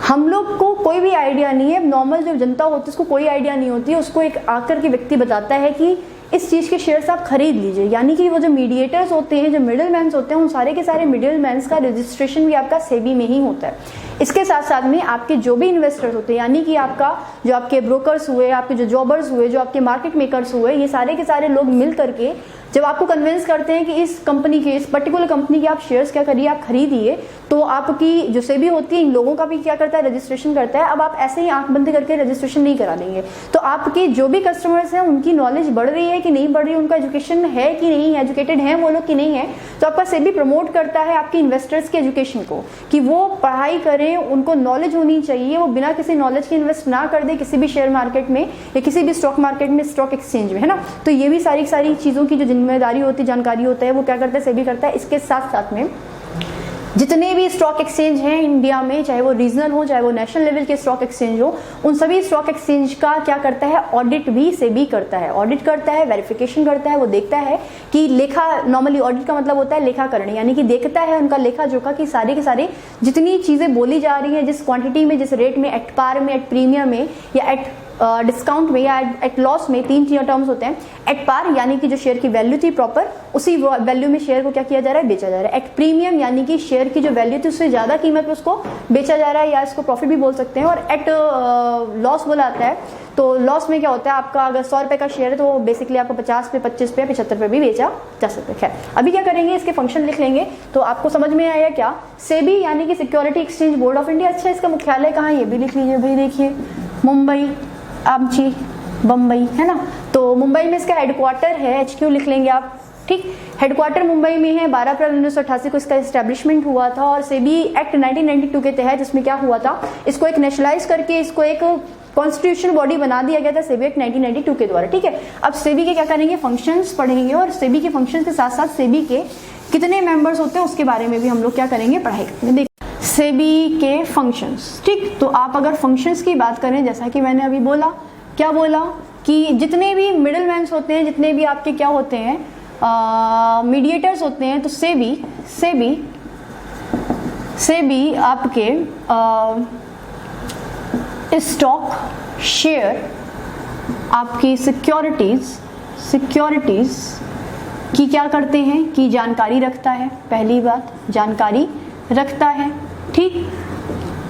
[SPEAKER 1] हम लोग को कोई भी आइडिया नहीं है, नॉर्मल जो जनता होती है उसको कोई आइडिया नहीं होती है, उसको एक आकर के व्यक्ति बताता है कि इस चीज़ के शेयर्स आप खरीद लीजिए। यानी कि वो जो मीडिएटर्स होते हैं, जो मिडिल मैन्स होते हैं, उन सारे के सारे मिडिल मैन्स का रजिस्ट्रेशन भी आपका सेबी में ही होता है। इसके साथ साथ में आपके जो भी इन्वेस्टर्स होते हैं, यानी कि आपका जो आपके ब्रोकर्स हुए, आपके जो जॉबर्स हुए, जो आपके मार्केट मेकर्स हुए, ये सारे के सारे लोग मिल करके जब आपको कन्विंस करते हैं कि इस कंपनी के, इस पर्टिकुलर कंपनी के आप शेयर्स क्या करिए, आप खरीदिए, तो आपकी जो सेबी होती है इन लोगों का भी क्या करता है, रजिस्ट्रेशन करता है। अब आप ऐसे ही आंख बंद करके रजिस्ट्रेशन नहीं करा देंगे, तो आपके जो भी कस्टमर्स हैं उनकी नॉलेज बढ़ रही है कि नहीं बढ़ रही है, उनका एजुकेशन है कि नहीं, एजुकेटेड हैं वो लोग कि नहीं है। तो आपका सेबी प्रमोट करता है आपके इन्वेस्टर्स के एजुकेशन को, कि वो पढ़ाई करें, उनको नॉलेज होनी चाहिए, वो बिना किसी नॉलेज के इन्वेस्ट ना कर दे किसी भी शेयर मार्केट में या किसी भी स्टॉक मार्केट में, स्टॉक एक्सचेंज में, है ना। तो ये भी सारी सारी चीज़ों की जो जिम्मेदारी होती है, जानकारी होता है, वो क्या करता है, सेबी करता है। इसके साथ साथ में जितने भी स्टॉक एक्सचेंज हैं इंडिया में, चाहे वो रीजनल हो, चाहे वो नेशनल लेवल के स्टॉक एक्सचेंज हो, उन सभी स्टॉक एक्सचेंज का क्या करता है, ऑडिट भी सेबी करता है। ऑडिट करता है, वेरिफिकेशन करता है, वो देखता है कि लेखा, नॉर्मली ऑडिट का मतलब होता है लेखाकरण, यानी कि देखता है उनका लेखा जोखा कि सारे के सारे जितनी चीजें बोली जा रही हैं, जिस क्वांटिटी में, जिस रेट में, एट पार में, एट प्रीमियम में, या एट डिस्काउंट में, या एट लॉस में, 3 टर्म्स होते हैं। एट पार यानी कि जो शेयर की वैल्यू थी प्रॉपर, उसी वैल्यू में शेयर को क्या किया जा रहा है, बेचा जा रहा है। एट प्रीमियम यानी कि शेयर की जो वैल्यू थी उससे ज्यादा कीमत पे उसको बेचा जा रहा है, या इसको प्रॉफिट भी बोल सकते हैं। और एट लॉस बोला आता है, तो लॉस में क्या होता है, आपका अगर 100 रुपए का शेयर है तो बेसिकली आपको 50 पे, 25 पे, 75 पे भी बेचा जा सकता है। खैर, अभी क्या करेंगे, इसके फंक्शन लिख लेंगे तो आपको समझ में आया क्या। सेबी यानी कि security exchange board of India. अच्छा, इसका मुख्यालय कहाँ है ये भी लिख लीजिए भाई। देखिए, मुंबई, आमची, बम्बई, है ना। तो मुंबई में इसका हेडक्वार्टर है, HQ लिख लेंगे आप, ठीक। हेडक्वार्टर मुंबई में है। 12 अप्रैल 1988 को इसका एस्टेब्लिशमेंट हुआ था और सेबी एक्ट 1992 के तहत इसमें क्या हुआ था, इसको एक नेशनलाइज करके इसको एक कॉन्स्टिट्यूशनल बॉडी बना दिया गया था सेबी एक्ट 1992 के द्वारा, ठीक है। अब सेबी के क्या करेंगे, फंक्शंस पढ़ेंगे और सेबी के फंक्शंस के साथ साथ सेबी के कितने मेंबर्स होते हैं उसके बारे में भी हम लोग क्या करेंगे, पढ़ाई करेंगे। सेबी के फंक्शंस, ठीक। तो आप अगर फंक्शंस की बात करें, जैसा कि मैंने अभी बोला, क्या बोला कि जितने भी मिडिल मैन्स होते हैं, जितने भी आपके क्या होते हैं, मीडिएटर्स होते हैं, तो सेबी आपके स्टॉक, शेयर, आपकी सिक्योरिटीज की क्या करते हैं, की जानकारी रखता है। पहली बात, जानकारी रखता है, ठीक।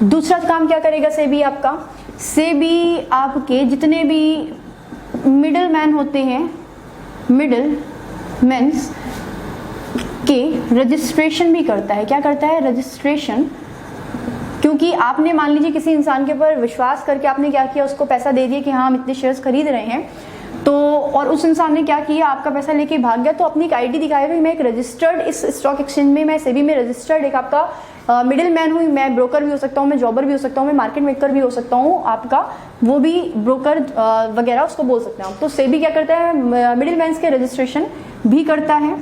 [SPEAKER 1] दूसरा काम क्या करेगा सेबी आपका, सेबी आपके जितने भी मिडिल मैन होते हैं, मिडिल मैन्स के रजिस्ट्रेशन भी करता है। क्या करता है, रजिस्ट्रेशन। क्योंकि आपने मान लीजिए किसी इंसान के ऊपर विश्वास करके आपने क्या किया, उसको पैसा दे दिया कि हाँ हम इतने शेयर्स खरीद रहे हैं, तो और उस इंसान ने क्या किया, आपका पैसा लेके भाग गया, तो अपनी एक आईडी दिखाएगा कि मैं एक रजिस्टर्ड, इस स्टॉक एक्सचेंज में, मैं सेबी में रजिस्टर्ड एक आपका मिडिल मैन हूँ, मैं ब्रोकर भी हो सकता हूँ, मैं जॉबर भी हो सकता हूँ, मैं मार्केट मेकर भी हो सकता हूँ, आपका वो भी ब्रोकर वगैरह उसको बोल सकते हैं। तो सेबी क्या करता है, मिडिल मैन्स के रजिस्ट्रेशन भी करता है,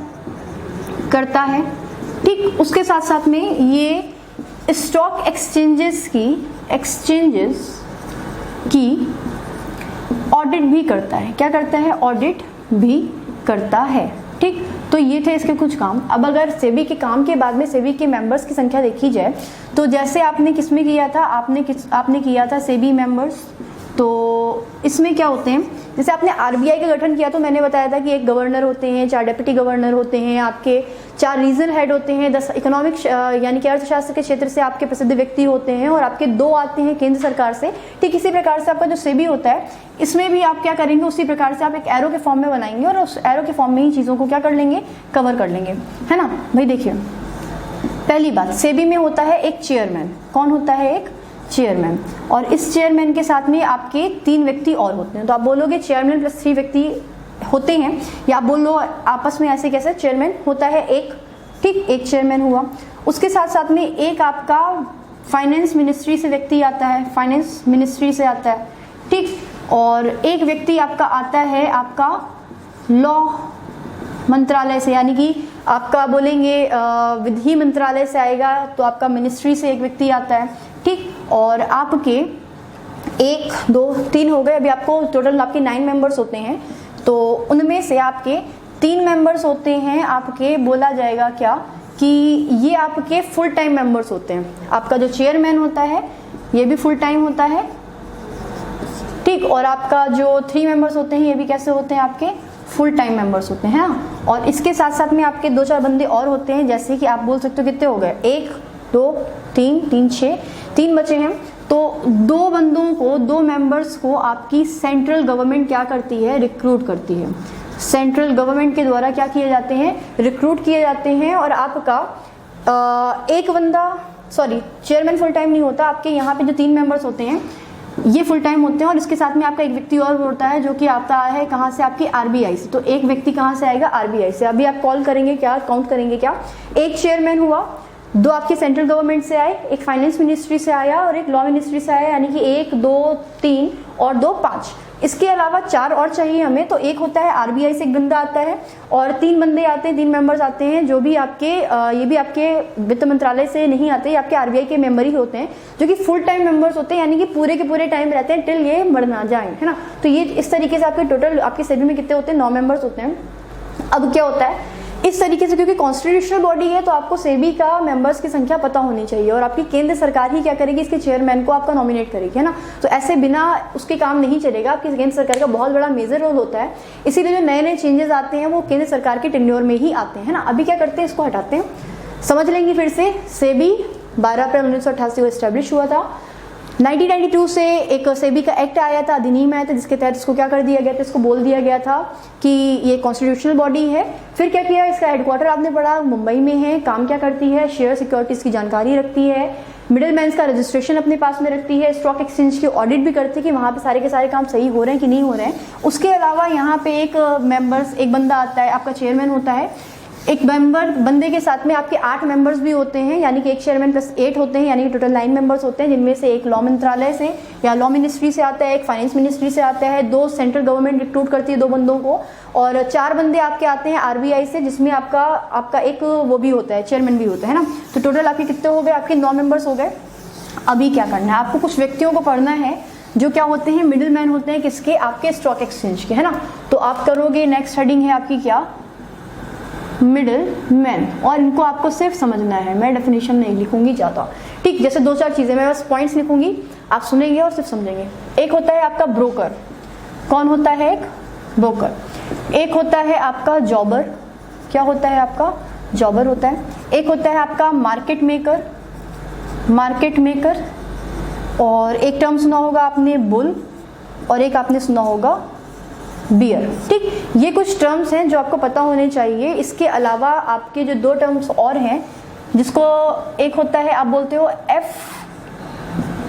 [SPEAKER 1] ठीक। उसके साथ साथ में ये स्टॉक एक्सचेंजेस की ऑडिट भी करता है। क्या करता है, ऑडिट भी करता है, ठीक। तो ये थे इसके कुछ काम। अब अगर सेबी के काम के बाद में सेबी के मेंबर्स की संख्या देखी जाए, तो जैसे आपने किसमें किया था, आपने किया था सेबी मेंबर्स, तो इसमें क्या होते हैं, जैसे आपने आरबीआई का गठन किया तो मैंने बताया था कि एक गवर्नर होते हैं, 4 डेप्यूटी गवर्नर होते हैं, आपके 4 रीजनल हेड होते हैं, 10 इकोनॉमिक यानी कि अर्थशास्त्र के क्षेत्र से आपके प्रसिद्ध व्यक्ति होते हैं, और आपके 2 आते हैं केंद्र सरकार से, ठीक। इसी प्रकार से आपका जो सेबी होता है, इसमें भी आप क्या करेंगे, उसी प्रकार से आप एक एरो के फॉर्म में बनाएंगे और उस एरो के फॉर्म में ही चीज़ों को क्या कर लेंगे, कवर कर लेंगे, है ना भाई। देखिए पहली बात, सेबी में होता है एक चेयरमैन। कौन होता है, एक चेयरमैन, और इस चेयरमैन के साथ में आपके 3 व्यक्ति और होते हैं। तो आप बोलोगे चेयरमैन प्लस 3 व्यक्ति होते हैं, या आप बोलो आपस में ऐसे कैसे, चेयरमैन होता है एक, ठीक, एक चेयरमैन हुआ। उसके साथ साथ में एक आपका फाइनेंस मिनिस्ट्री से व्यक्ति आता है, फाइनेंस मिनिस्ट्री से आता है, ठीक। और एक व्यक्ति आपका आता है आपका लॉ मंत्रालय से, यानी कि आपका बोलेंगे विधि मंत्रालय से आएगा, तो आपका मिनिस्ट्री से एक व्यक्ति आता है, ठीक। और आपके 1 2 3 हो गए, अभी आपको टोटल आपके 9 मेंबर्स होते हैं, तो उनमें से आपके 3 मेंबर्स होते हैं आपके, बोला जाएगा क्या कि ये आपके फुल टाइम मेंबर्स होते हैं। आपका जो चेयरमैन होता है ये भी फुल टाइम होता है, ठीक। और आपका जो 3 मेंबर्स होते हैं ये भी कैसे होते हैं, आपके फुल टाइम मेंबर्स होते हैं ना। और इसके साथ साथ में आपके 2-4 बंदे और होते हैं, जैसे कि आप बोल सकते हो कितने हो गए, 1 2 3 6 3 बचे हैं। तो 2 बंदों को, 2 मेंबर्स को आपकी सेंट्रल गवर्नमेंट क्या करती है, रिक्रूट करती है। सेंट्रल गवर्नमेंट के द्वारा क्या किए जाते हैं, रिक्रूट किए जाते हैं। और आपका एक बंदा, सॉरी चेयरमैन फुल टाइम नहीं होता, आपके यहाँ पे जो 3 मेंबर्स होते हैं ये फुल टाइम होते हैं, और इसके साथ में आपका एक व्यक्ति और होता है जो कि आता है कहाँ से, आपकी आरबीआई से। तो एक व्यक्ति कहाँ से आएगा, आरबीआई से। अभी आप कॉल करेंगे क्या, काउंट करेंगे क्या, एक चेयरमैन हुआ, 2 आपके सेंट्रल गवर्नमेंट से आए, एक फाइनेंस मिनिस्ट्री से आया और एक लॉ मिनिस्ट्री से आया, यानी कि 1 2 3 और 2 5। इसके अलावा 4 और चाहिए हमें, तो एक होता है आरबीआई से एक बंदा आता है, और 3 बंदे आते हैं, 3 मेंबर्स आते हैं जो भी आपके ये भी आपके वित्त मंत्रालय से नहीं आते, ये आपके आरबीआई के मेंबर ही होते हैं, जो कि फुल टाइम मेंबर्स होते हैं, यानी कि पूरे के पूरे टाइम रहते हैं टिल ये मर ना जाए, है ना। तो ये इस तरीके से आपके टोटल आपके सेबी में कितने होते हैं, 9 मेंबर्स होते हैं। अब क्या होता है इस तरीके से, क्योंकि कॉन्स्टिट्यूशनल बॉडी है तो आपको सेबी का मेंबर्स की संख्या पता होनी चाहिए, और आपकी केंद्र सरकार ही क्या करेगी, इसके चेयरमैन को आपका नॉमिनेट करेगी, है ना। तो ऐसे बिना उसके काम नहीं चलेगा, आपकी केंद्र सरकार का बहुत बड़ा मेजर रोल होता है। इसीलिए जो नए नए चेंजेस आते हैं वो केंद्र सरकार के टेन्योर में ही आते हैं, है ना। अभी क्या करते हैं, इसको हटाते हैं, समझ लेंगे फिर से। सेबी 12 अप्रैल 1988 को एस्टेब्लिश हुआ था। 1992 से एक सेबी का एक्ट आया था, अधिनियम आया था, जिसके तहत इसको क्या कर दिया गया था, इसको बोल दिया गया था कि ये कॉन्स्टिट्यूशनल बॉडी है। फिर क्या किया, इसका हेडक्वार्टर आपने पढ़ा मुंबई में है। काम क्या करती है, शेयर सिक्योरिटीज की जानकारी रखती है, मिडिल मैन का रजिस्ट्रेशन अपने पास में रखती है, स्टॉक एक्सचेंज की ऑडिट भी करती है कि वहाँ पे सारे के सारे काम सही हो रहे हैं कि नहीं हो रहे हैं। उसके अलावा यहाँ पे एक बंदा आता है, आपका चेयरमैन होता है। एक बंदे के साथ में आपके 8 मेंबर्स भी होते हैं, यानी कि एक चेयरमैन प्लस 8 होते हैं, यानी कि टोटल 9 मेंबर्स होते हैं, जिनमें से एक लॉ मंत्रालय से या लॉ मिनिस्ट्री से आता है, एक फाइनेंस मिनिस्ट्री से आता है, 2 सेंट्रल गवर्नमेंट रिक्रूट करती है 2 बंदों को, और 4 बंदे आपके आते हैं आरबीआई से, जिसमें आपका एक वो भी होता है, चेयरमैन भी होता है ना। तो टोटल आपके कितने हो गए, आपके 9 मेंबर्स हो गए। अभी क्या करना है, आपको कुछ व्यक्तियों को पढ़ना है जो क्या होते हैं, मिडिल मैन होते हैं, किसके, आपके स्टॉक एक्सचेंज के, है ना। तो आप करोगे, नेक्स्ट हेडिंग है आपकी क्या, मिडिल मैन, और इनको आपको सिर्फ समझना है, मैं डेफिनेशन नहीं लिखूंगी ज़्यादा, ठीक। जैसे 2-4 चीज़ें मैं बस पॉइंट्स लिखूंगी, आप सुनेंगे और सिर्फ समझेंगे। एक होता है आपका ब्रोकर, कौन होता है, एक ब्रोकर। एक होता है आपका जॉबर, क्या होता है आपका, जॉबर होता है। एक होता है आपका मार्केट मेकर, और एक टर्म सुना होगा आपने बुल, और एक आपने सुना होगा बियर, ठीक। ये कुछ टर्म्स हैं जो आपको पता होने चाहिए। इसके अलावा आपके जो 2 टर्म्स और हैं, जिसको एक होता है आप बोलते हो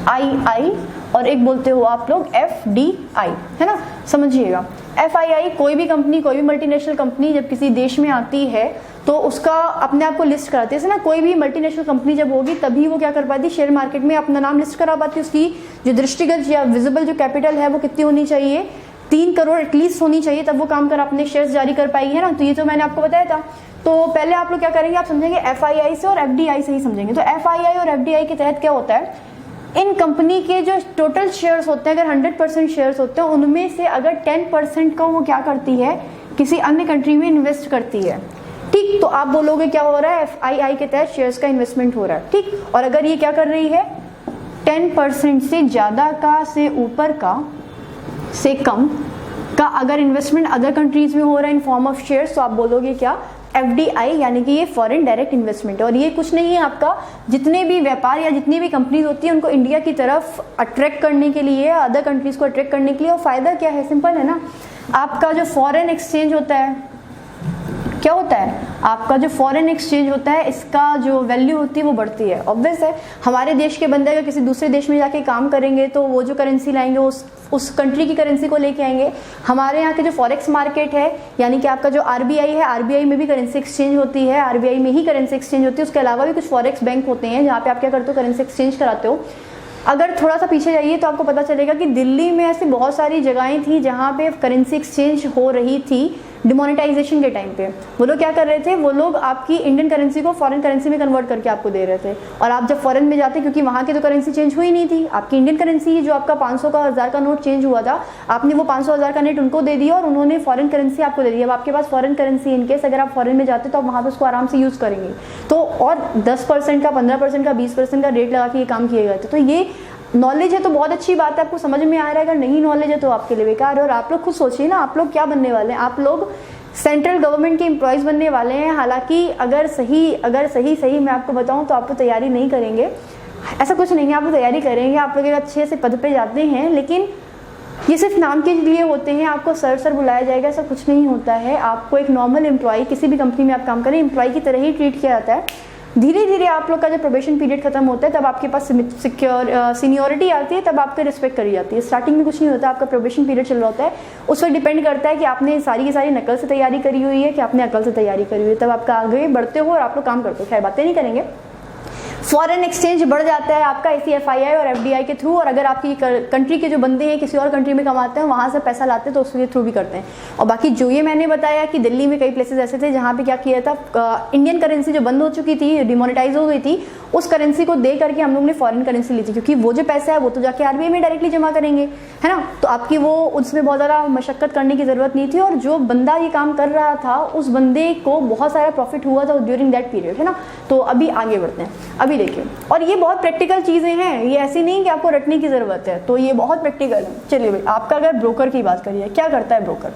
[SPEAKER 1] FII, और एक बोलते हो आप लोग FDI, है ना, समझिएगा। FII कोई भी कंपनी, कोई भी मल्टीनेशनल कंपनी जब किसी देश में आती है तो उसका अपने आप को लिस्ट कराती है, ना। कोई भी मल्टीनेशनल कंपनी जब होगी तभी वो क्या कर पाती है, शेयर मार्केट में अपना नाम लिस्ट करा पाती है। उसकी जो दृष्टिगत या विजिबल जो कैपिटल है वो कितनी होनी चाहिए, 3 करोड़ एटलीस्ट होनी चाहिए, तब वो काम कर अपने शेयर्स जारी कर पाएगी, है ना। तो ये तो मैंने आपको बताया था। तो पहले आप लोग क्या करेंगे, आप समझेंगे FII से और FDI से ही समझेंगे। तो FII और FDI के तहत क्या होता है, इन कंपनी के जो टोटल शेयर्स होते हैं, अगर 100% शेयर्स होते हैं, उनमें से अगर 10% का वो क्या करती है, किसी अन्य कंट्री में इन्वेस्ट करती है, ठीक। तो आप बोलोगे क्या हो रहा है, FII के तहत शेयर्स का इन्वेस्टमेंट हो रहा है, ठीक। और अगर ये क्या कर रही है, 10% से ज्यादा का, से ऊपर का, से कम का अगर इन्वेस्टमेंट अदर कंट्रीज में हो रहा है इन फॉर्म ऑफ शेयर्स, तो आप बोलोगे क्या, FDI, यानी कि ये फॉरेन डायरेक्ट इन्वेस्टमेंट है। और ये कुछ नहीं है, आपका जितने भी व्यापार या जितनी भी कंपनीज होती है उनको इंडिया की तरफ अट्रैक्ट करने के लिए, अदर कंट्रीज को अट्रैक्ट करने के लिए। और फायदा क्या है, सिंपल है ना, आपका जो फॉरेन एक्सचेंज होता है, क्या होता है, आपका जो फॉरेन एक्सचेंज होता है, इसका जो वैल्यू होती है वो बढ़ती है। ऑब्वियस है, हमारे देश के बंदे अगर किसी दूसरे देश में जाके काम करेंगे तो वो जो करेंसी लाएंगे उस कंट्री की करेंसी को लेके आएंगे। हमारे यहाँ के जो फॉरेक्स मार्केट है, यानी कि आपका जो आरबीआई है, आरबीआई में भी करेंसी एक्सचेंज होती है, आरबीआई में ही करेंसी एक्सचेंज होती है। उसके अलावा भी कुछ फॉरेक्स बैंक होते हैं जहाँ पे आप क्या करते हो, करेंसी एक्सचेंज कराते हो। अगर थोड़ा सा पीछे जाइए तो आपको पता चलेगा कि दिल्ली में ऐसी बहुत सारी जगहें थी जहाँ पे करेंसी एक्सचेंज हो रही थी डिमोनेटाइजेशन के टाइम पे। वो लोग क्या कर रहे थे, वो लोग आपकी इंडियन करेंसी को फॉरेन करेंसी में कन्वर्ट करके आपको दे रहे थे। और आप जब फॉरेन में जाते, क्योंकि वहाँ की तो करेंसी चेंज हुई नहीं थी, आपकी इंडियन करेंसी ही, जो आपका 500 का 1000 का नोट चेंज हुआ था, आपने वो 500 1000 का नोट उनको दे दिया और उन्होंने फॉरेन करेंसी आपको दे दी। अब आपके पास फॉरेन करेंसी, इनकेस अगर आप फॉरेन में जाते तो आप वहाँ पर उसको आराम से यूज़ करेंगे। तो और 10% का, 15% का, 20% का रेट लगा के ये काम किए गए थे। तो ये नॉलेज है तो बहुत अच्छी बात है, आपको समझ में आ रहा है। अगर नहीं नॉलेज है तो आपके लिए बेकार है। और आप लोग खुद सोचिए ना, आप लोग क्या बनने वाले हैं, आप लोग सेंट्रल गवर्नमेंट के एम्प्लॉयज़ बनने वाले हैं। हालांकि अगर सही मैं आपको बताऊं तो आप तो तैयारी नहीं करेंगे, ऐसा कुछ नहीं है, आप लोग तैयारी करेंगे, आप लोग एक अच्छे से पद पे जाते हैं, लेकिन ये सिर्फ नाम के लिए होते हैं। आपको सर बुलाया जाएगा, ऐसा कुछ नहीं होता है। आपको एक नॉर्मल एम्प्लॉय, किसी भी कंपनी में आप काम करें, एम्प्लॉय की तरह ही ट्रीट किया जाता है। धीरे धीरे आप लोग का जब प्रोबेशन पीरियड खत्म होता है, तब आपके पास सीनियरिटी आती है, तब आपकी रिस्पेक्ट करी जाती है। स्टार्टिंग में कुछ नहीं होता, आपका प्रोबेशन पीरियड चल रहा होता है, उस पर डिपेंड करता है कि आपने सारी की सारी नकल से तैयारी करी हुई है कि आपने अकल से तैयारी करी हुई है, तब आपका आगे बढ़ते हो और आप लोग काम करते हो। खैर, बातें नहीं करेंगे। फॉरेन एक्सचेंज बढ़ जाता है आपका इसी FII और FDI के थ्रू। और अगर आपकी कंट्री के जो बंदे हैं किसी और कंट्री में कमाते हैं, वहाँ से पैसा लाते हैं, तो उसके थ्रू भी करते हैं। और बाकी जो ये मैंने बताया कि दिल्ली में कई प्लेसेस ऐसे थे जहाँ पे क्या किया था, इंडियन करेंसी जो बंद हो चुकी थी, डिमोनेटाइज हो गई थी, उस करेंसी को दे करके हम लोग ने फॉरेन करेंसी ली थी, क्योंकि वो जो पैसा है वो तो जाके RBI में डायरेक्टली जमा करेंगे, है ना। तो आपकी वो उसमें बहुत ज़्यादा मशक्कत करने की ज़रूरत नहीं थी। और जो बंदा ये काम कर रहा था, उस बंदे को बहुत सारा प्रॉफिट हुआ था ड्यूरिंग दैट पीरियड, है ना। तो अभी आगे बढ़ते हैं, अभी देखिए। और ये बहुत प्रैक्टिकल चीज़ें हैं, ये ऐसी नहीं कि आपको रटने की ज़रूरत है, तो ये बहुत प्रैक्टिकल है। चलिए भाई, आपका अगर ब्रोकर की बात करिए, क्या करता है ब्रोकर?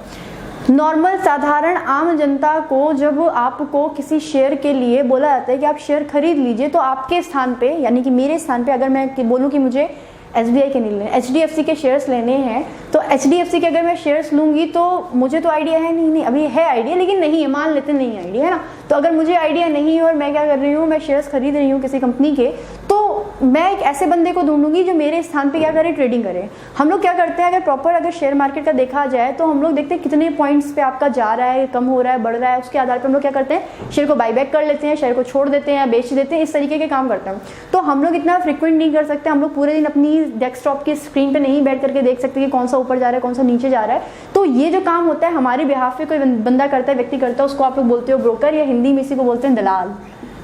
[SPEAKER 1] नॉर्मल साधारण आम जनता को जब आपको किसी शेयर के लिए बोला जाता है कि आप शेयर खरीद लीजिए, तो आपके स्थान पे, यानी कि मेरे स्थान पे, अगर मैं बोलूँ कि मुझे SBI के नहीं लेने, HDFC के शेयर्स लेने हैं, तो HDFC के अगर मैं शेयर्स लूँगी तो मुझे तो आइडिया है नहीं, अभी है आइडिया लेकिन नहीं है, मान लेते नहीं है आइडिया, है ना। तो अगर मुझे आइडिया नहीं है और मैं क्या कर रही हूँ, मैं शेयर्स खरीद रही हूँ किसी कंपनी के, तो मैं एक ऐसे बंदे को ढूंढूंगी जो मेरे स्थान पे क्या करे, ट्रेडिंग करे। हम लोग क्या करते हैं, अगर प्रॉपर अगर शेयर मार्केट का देखा जाए तो हम लोग देखते हैं कितने पॉइंट्स पे आपका जा रहा है, कम हो रहा है, बढ़ रहा है, उसके आधार पर हम लोग क्या करते हैं, शेयर को बाईबैक कर लेते हैं, शेयर को छोड़ देते हैं या बेच देते हैं, इस तरीके के काम करते हैं। तो हम लोग इतना फ्रिक्वेंट नहीं कर सकते, हम लोग पूरे दिन अपनी डेस्कटॉप की स्क्रीन पर नहीं बैठ करके देख सकते कि कौन सा ऊपर जा रहा है, कौन सा नीचे जा रहा है। तो ये जो काम होता है हमारे बिहाफ पे कोई बंदा करता है, व्यक्ति करता है, उसको आप लोग बोलते हो ब्रोकर, या हिंदी में इसी को बोलते हैं दलाल।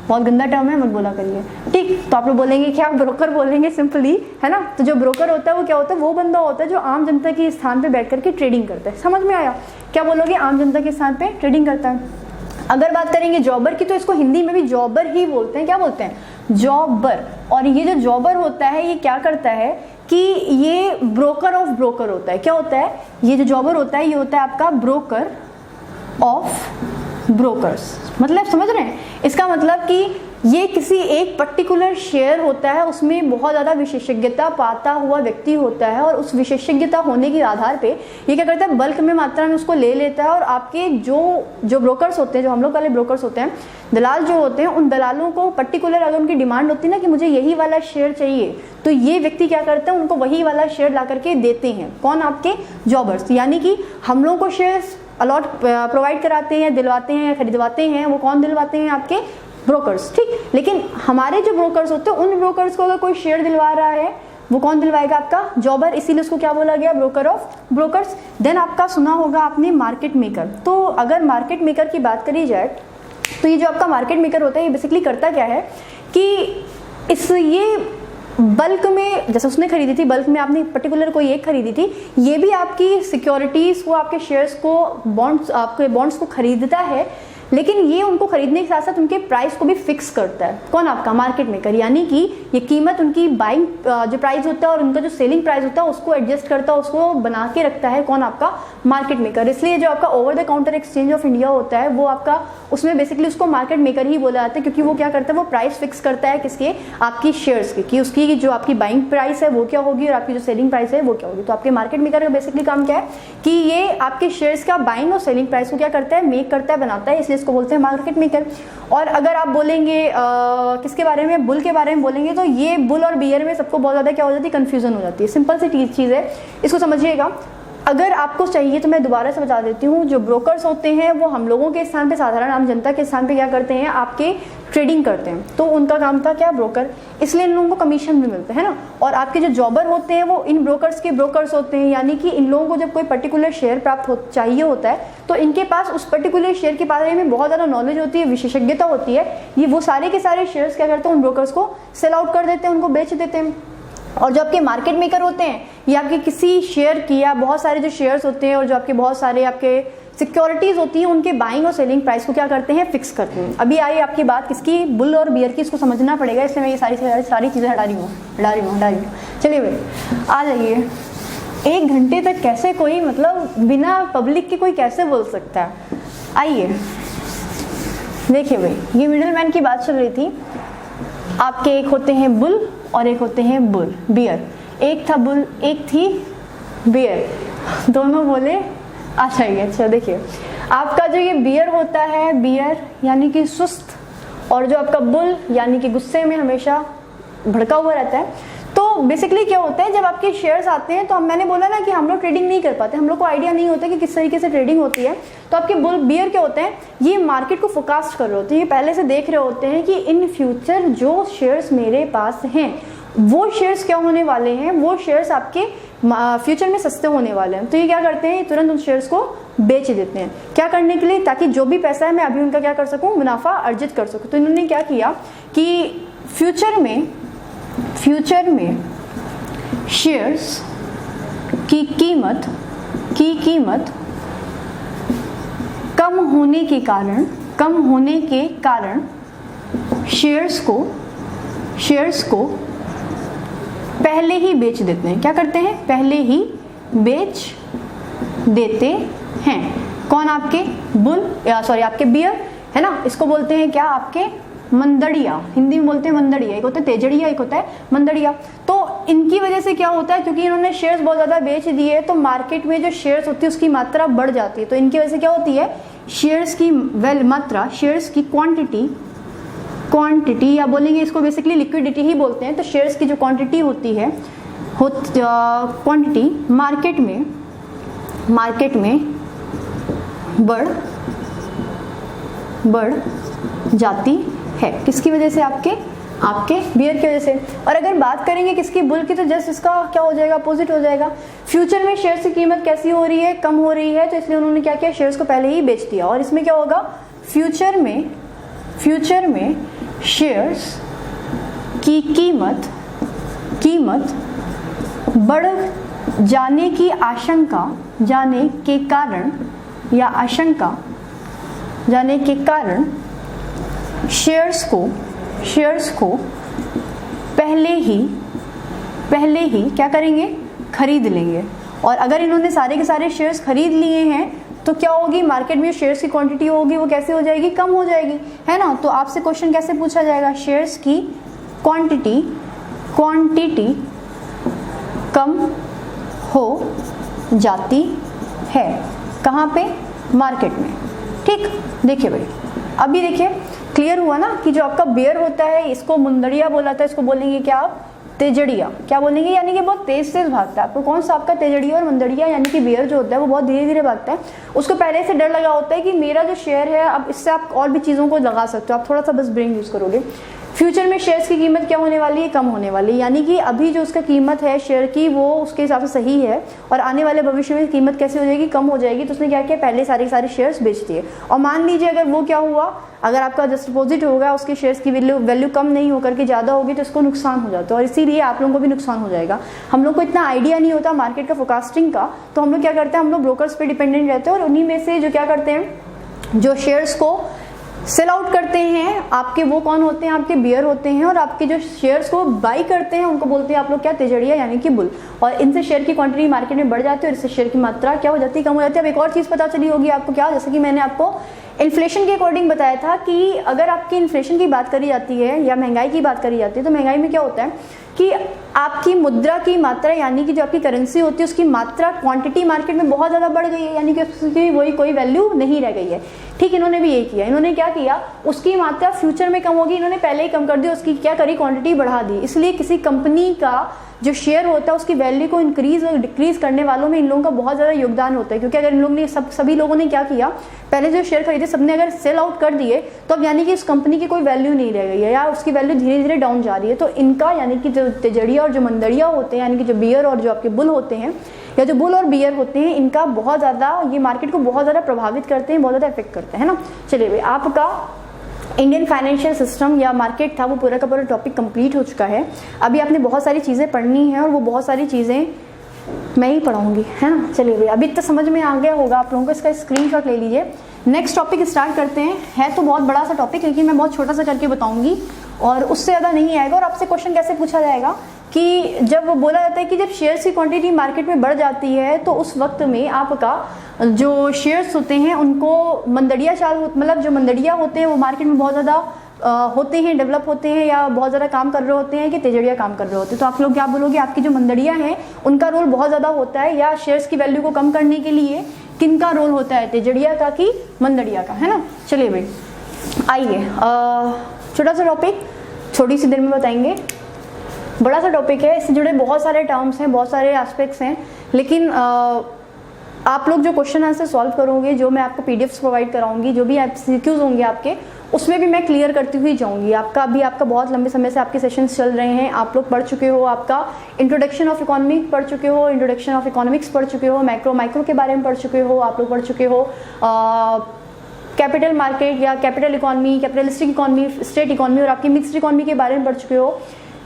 [SPEAKER 1] बहुत गंदा टर्म है, मत बोला करिए, ठीक। तो आप लोग बोलेंगे क्या, ब्रोकर बोलेंगे सिंपली, है ना। तो जो ब्रोकर होता है वो क्या होता है, वो बंदा होता है जो आम जनता के स्थान पे बैठ करके ट्रेडिंग करता है। समझ में आया, क्या बोलोगे, आम जनता के स्थान पे ट्रेडिंग करता है। अगर बात करेंगे जॉबर की, तो इसको हिंदी में भी जॉबर ही बोलते हैं। क्या बोलते हैं, जॉबर। और ये जो जॉबर होता है ये क्या करता है कि ये ब्रोकर ऑफ ब्रोकर होता है। क्या होता है, ये जो जॉबर होता है ये होता है आपका ब्रोकर ऑफ ब्रोकर्स। मतलब समझ रहे हैं, इसका मतलब कि ये किसी एक पर्टिकुलर शेयर होता है, उसमें बहुत ज़्यादा विशेषज्ञता पाता हुआ व्यक्ति होता है, और उस विशेषज्ञता होने के आधार पे ये क्या करता है, बल्क में मात्रा में उसको ले लेता है। और आपके जो ब्रोकर्स होते हैं, जो हम लोग वाले ब्रोकर्स होते हैं, दलाल जो होते हैं, उन दलालों को पर्टिकुलर अगर उनकी डिमांड होती है ना कि मुझे यही वाला शेयर चाहिए, तो ये व्यक्ति क्या करते हैं, उनको वही वाला शेयर ला करके देते हैं। कौन, आपके जॉबर्स। यानी कि हम लोगों को शेयर्स अलॉट प्रोवाइड कराते हैं, दिलवाते हैं, खरीदवाते हैं, वो कौन दिलवाते हैं, आपके ब्रोकर्स, ठीक। लेकिन हमारे जो ब्रोकर्स होते हैं, उन ब्रोकर्स को अगर कोई शेयर दिलवा रहा है, वो कौन दिलवाएगा, आपका जॉबर। इसीलिए उसको क्या बोला गया, ब्रोकर ऑफ ब्रोकर्स। देन आपका सुना होगा आपने मार्केट मेकर। तो अगर मार्केट मेकर की बात करी जाए तो ये जो आपका मार्केट मेकर होता है ये बेसिकली करता क्या है कि ये बल्क में, जैसे उसने खरीदी थी, बल्क में आपने पर्टिकुलर कोई एक खरीदी थी, ये भी आपकी सिक्योरिटीज को, आपके शेयर्स को, बॉन्ड्स, आपके बॉन्ड्स को खरीदता है, लेकिन ये उनको खरीदने के साथ साथ उनके प्राइस को भी फिक्स करता है। कौन, आपका मार्केट मेकर। यानी कि ये कीमत, उनकी बाइंग जो प्राइस होता है और उनका जो सेलिंग प्राइस होता है उसको एडजस्ट करता है, उसको बना के रखता है। कौन, आपका मार्केट मेकर। इसलिए जो आपका over the counter exchange of India होता है वो आपका, उसमें बेसिकली उसको मार्केट मेकर ही बोला जाता है, क्योंकि वो क्या करता है, वो प्राइस फिक्स करता है किसके, आपकी शेयर्स की, कि उसकी जो आपकी बाइंग प्राइस है वो क्या होगी और आपकी जो सेलिंग प्राइस है वो क्या होगी। तो आपके मार्केट मेकर का बेसिकली काम क्या है कि ये आपके शेयर्स का बाइंग और सेलिंग प्राइस को क्या करता है, मेक करता है, बनाता है, इसलिए इसको बोलते हैं मार्केट मेकर। और अगर आप बोलेंगे किसके बारे में, बुल के बारे में बोलेंगे, तो ये बुल और बियर में सबको बहुत ज़्यादा क्या हो जाती है, कंफ्यूजन हो जाती है। सिंपल सी चीज़ है, इसको समझिएगा। अगर आपको चाहिए तो मैं दोबारा से बता देती हूँ, जो ब्रोकर्स होते हैं वो हम लोगों के स्थान पे, साधारण आम जनता के स्थान पे क्या करते हैं, आपके ट्रेडिंग करते हैं। तो उनका काम था क्या, ब्रोकर, इसलिए इन लोगों को कमीशन भी मिलते हैं ना। और आपके जो जॉबर होते हैं वो इन ब्रोकर्स के ब्रोकर्स होते हैं। यानी कि इन लोगों को जब कोई पर्टिकुलर शेयर प्राप्त चाहिए होता है तो इनके पास उस पर्टिकुलर शेयर के बारे में बहुत ज़्यादा नॉलेज होती है, विशेषज्ञता होती है। ये वो सारे के सारे शेयर्स क्या करते हैं, उन ब्रोकर्स को सेल आउट कर देते हैं, उनको बेच देते हैं। और जो आपके मार्केट मेकर होते हैं ये आपके किसी शेयर की, या बहुत सारे जो शेयर्स होते हैं और जो आपके बहुत सारे आपके सिक्योरिटीज होती है, उनके बाइंग और सेलिंग प्राइस को क्या करते हैं, फिक्स करते हैं। अभी आई आपकी बात किसकी, बुल और बियर की, इसको समझना पड़ेगा, इसलिए मैं ये सारी चीज़ें हटा रही हूँ। चलिए भाई आ जाइए। 1 घंटे तक कैसे कोई, मतलब बिना पब्लिक के कोई कैसे बोल सकता है। आइए देखिए भाई, ये मिडिल मैन की बात चल रही थी। आपके एक होते हैं बुल और एक होते हैं बियर। एक था बुल, एक थी बियर, दोनों बोले आ जाइए। अच्छा देखिए, आपका जो ये बियर होता है, बियर यानी कि सुस्त, और जो आपका बुल यानी कि गुस्से में हमेशा भड़का हुआ रहता है। तो बेसिकली क्या होता है, जब आपके शेयर्स आते हैं तो मैंने बोला ना कि हम लोग ट्रेडिंग नहीं कर पाते, हम लोग को आइडिया नहीं होता कि किस तरीके से ट्रेडिंग होती है। तो आपके बुल बियर क्या होते हैं, ये मार्केट को फोरकास्ट कर रहे होते हैं, ये पहले से देख रहे होते हैं कि इन फ्यूचर जो शेयर्स मेरे पास हैं वो शेयर्स क्या होने वाले हैं, वो शेयर्स आपके फ्यूचर में सस्ते होने वाले हैं। तो ये क्या करते हैं, तुरंत उन शेयर्स को बेच देते हैं। क्या करने के लिए, ताकि जो भी पैसा है मैं अभी उनका क्या कर सकूं, मुनाफा अर्जित कर सकूं। तो इन्होंने क्या किया कि फ्यूचर में शेयर्स की कीमत कम होने के कारण शेयर्स को पहले ही बेच देते हैं। क्या करते हैं, पहले ही बेच देते हैं। कौन, आपके बुल, आपके बियर है ना, इसको बोलते हैं क्या, आपके मंदड़िया, हिंदी में बोलते हैं मंदड़िया। एक होता है तेजड़िया, एक होता है मंदड़िया। तो इनकी वजह से क्या होता है, क्योंकि इन्होंने शेयर्स बहुत ज़्यादा बेच दिए तो मार्केट में जो शेयर्स होती है उसकी मात्रा बढ़ जाती है। तो इनकी वजह से क्या होती है, शेयर्स की मात्रा, शेयर्स की क्वांटिटी क्वांटिटी, या बोलेंगे इसको बेसिकली लिक्विडिटी ही बोलते हैं। तो शेयर्स की जो क्वांटिटी होती है, क्वांटिटी मार्केट में बढ़ जाती है। किसकी वजह से? आपके बियर की वजह से। और अगर बात करेंगे किसकी? बुल की, तो जस्ट इसका क्या हो जाएगा? अपोजिट हो जाएगा। फ्यूचर में शेयर्स की कीमत कैसी हो रही है? कम हो रही है, तो इसलिए उन्होंने क्या किया? शेयर्स को पहले ही बेच दिया। और इसमें क्या होगा? फ्यूचर में शेयर्स की कीमत बढ़ जाने की जाने के कारण शेयर्स को पहले ही क्या करेंगे? खरीद लेंगे। और अगर इन्होंने सारे के सारे शेयर्स खरीद लिए हैं तो क्या होगी? मार्केट में शेयर्स की क्वांटिटी होगी वो कैसे हो जाएगी? कम हो जाएगी, है ना। तो आपसे क्वेश्चन कैसे पूछा जाएगा? शेयर्स की क्वांटिटी कम हो जाती है। कहाँ पे? मार्केट में। ठीक, देखिए भाई, अभी देखिए क्लियर हुआ ना कि जो आपका बेयर होता है इसको मुंदड़िया बोला था, इसको बोलेंगे क्या आप? तेजड़िया। क्या बोलेंगे? यानी कि बहुत तेज भागता है। आपको कौन सा? आपका तेजड़िया और मुंदड़िया, यानी कि बेयर जो होता है वो बहुत धीरे धीरे भागता है। उसको पहले से डर लगा होता है कि मेरा जो शेयर है, अब इससे आप और भी चीज़ों को लगा सकते हो, आप थोड़ा सा बस ब्रेन यूज़ करोगे। फ्यूचर में शेयर्स की कीमत क्या होने वाली है? कम होने वाली है। यानी कि अभी जो उसका कीमत है शेयर की वो उसके हिसाब से सही है, और आने वाले भविष्य में कीमत कैसे हो जाएगी? कम हो जाएगी। तो उसने क्या किया? पहले सारे शेयर्स बेच दिए। और मान लीजिए अगर वो क्या हुआ, अगर आपका जस्ट अपोजिट होगा, उसके शेयर्स की वैल्यू कम नहीं होकर के ज़्यादा होगी, तो इसको नुकसान हो जाता है। और इसीलिए आप लोगों को भी नुकसान हो जाएगा। हम लोग को इतना आइडिया नहीं होता मार्केट का, फोरकास्टिंग का, तो हम लोग क्या करते हैं? हम लोग ब्रोकर्स पे डिपेंडेंट रहते हैं, और उन्हीं में से जो क्या करते हैं, जो शेयर्स को सेल आउट करते हैं, आपके वो कौन होते हैं? आपके बियर होते हैं। और आपके जो शेयर्स को बाई करते हैं उनको बोलते हैं आप लोग क्या? तेजड़िया, यानी कि बुल। और इनसे शेयर की क्वांटिटी मार्केट में बढ़ जाती है, और इससे शेयर की मात्रा क्या हो जाती है? कम हो जाती है। अब एक और चीज़ पता चली होगी आपको, क्या? जैसे कि मैंने आपको इन्फ्लेशन के अकॉर्डिंग बताया था कि अगर आपकी इन्फ्लेशन की बात करी जाती है या महंगाई की बात करी जाती है, तो महंगाई में क्या होता है कि आपकी मुद्रा की मात्रा, यानी कि जो आपकी करेंसी होती है उसकी मात्रा, क्वांटिटी मार्केट में बहुत ज़्यादा बढ़ गई है, यानी कि उसकी वही कोई वैल्यू नहीं रह गई है। ठीक, इन्होंने भी यही किया। इन्होंने क्या किया? उसकी मात्रा फ्यूचर में कम होगी, इन्होंने पहले ही कम कर दी, उसकी क्या करी? क्वांटिटी बढ़ा दी। इसलिए किसी कंपनी का जो शेयर होता है उसकी वैल्यू को इंक्रीज और डिक्रीज करने वालों में इन लोगों का बहुत ज़्यादा योगदान होता है। क्योंकि अगर इन लोगों ने सभी लोगों ने क्या किया? पहले जो शेयर खरीदे सबने अगर सेल आउट कर दिए, तो अब यानी कि उस कंपनी की कोई वैल्यू नहीं रह गई है, या उसकी वैल्यू धीरे धीरे डाउन जा रही है। तो इनका, यानी कि जो तेजड़िया और जो मंदड़िया होते हैं, यानी कि जो बियर और जो आपके बुल होते हैं, या जो बुल और बियर होते हैं, इनका बहुत ज़्यादा, ये मार्केट को बहुत ज़्यादा प्रभावित करते हैं, बहुत ज़्यादा इफेक्ट करते हैं ना। चलिए भाई, आपका इंडियन फाइनेंशियल सिस्टम या मार्केट था वो पूरा का पूरा टॉपिक कंप्लीट हो चुका है। अभी आपने बहुत सारी चीज़ें पढ़नी है, और वो बहुत सारी चीज़ें मैं ही पढ़ाऊंगी, है ना। चलिए भाई, अभी तक समझ में आ गया होगा आप लोगों को, इसका स्क्रीनशॉट ले लीजिए। नेक्स्ट टॉपिक स्टार्ट करते हैं। है तो बहुत बड़ा सा टॉपिक, लेकिन मैं बहुत छोटा सा करके बताऊंगी, और उससे ज़्यादा नहीं आएगा। और आपसे क्वेश्चन कैसे पूछा जाएगा कि जब वो बोला जाता है कि जब शेयर्स की क्वांटिटी मार्केट में बढ़ जाती है, तो उस वक्त में आपका जो शेयर्स होते हैं उनको मंदड़िया मतलब जो मंदड़िया होते हैं वो मार्केट में बहुत ज़्यादा होते हैं, डेवलप होते हैं, या बहुत ज़्यादा काम कर रहे होते हैं, कि तेजड़िया काम कर रहे होते हैं। तो आप लोग क्या बोलोगे? आपकी जो मंदड़िया हैं उनका रोल बहुत ज़्यादा होता है, या शेयर्स की वैल्यू को कम करने के लिए किनका रोल होता है? तेजड़िया का कि मंदड़िया का, है ना। चलिए भाई, आइए, छोटा सा टॉपिक थोड़ी सी देर में बताएंगे। बड़ा सा टॉपिक है, इससे जुड़े बहुत सारे टर्म्स हैं, बहुत सारे एस्पेक्ट्स हैं, लेकिन आप लोग जो क्वेश्चन आंसर सॉल्व करोगे, जो मैं आपको पीडीएफ्स प्रोवाइड कराऊंगी, जो भी एमसीक्यूज होंगे आपके, उसमें भी मैं क्लियर करती हुई जाऊंगी। आपका बहुत लंबे समय से आपके सेशंस चल रहे हैं, आप लोग पढ़ चुके हो, आपका इंट्रोडक्शन ऑफ इकोनॉमी पढ़ चुके हो, इंट्रोडक्शन ऑफ इकोनॉमिक्स पढ़ चुके हो, माइक्रो के बारे में पढ़ चुके हो, आप लोग पढ़ चुके हो कैपिटल मार्केट या capital economy, capitalistic economy, state economy और आपकी मिक्स्ड इकोनॉमी के बारे में पढ़ चुके हो।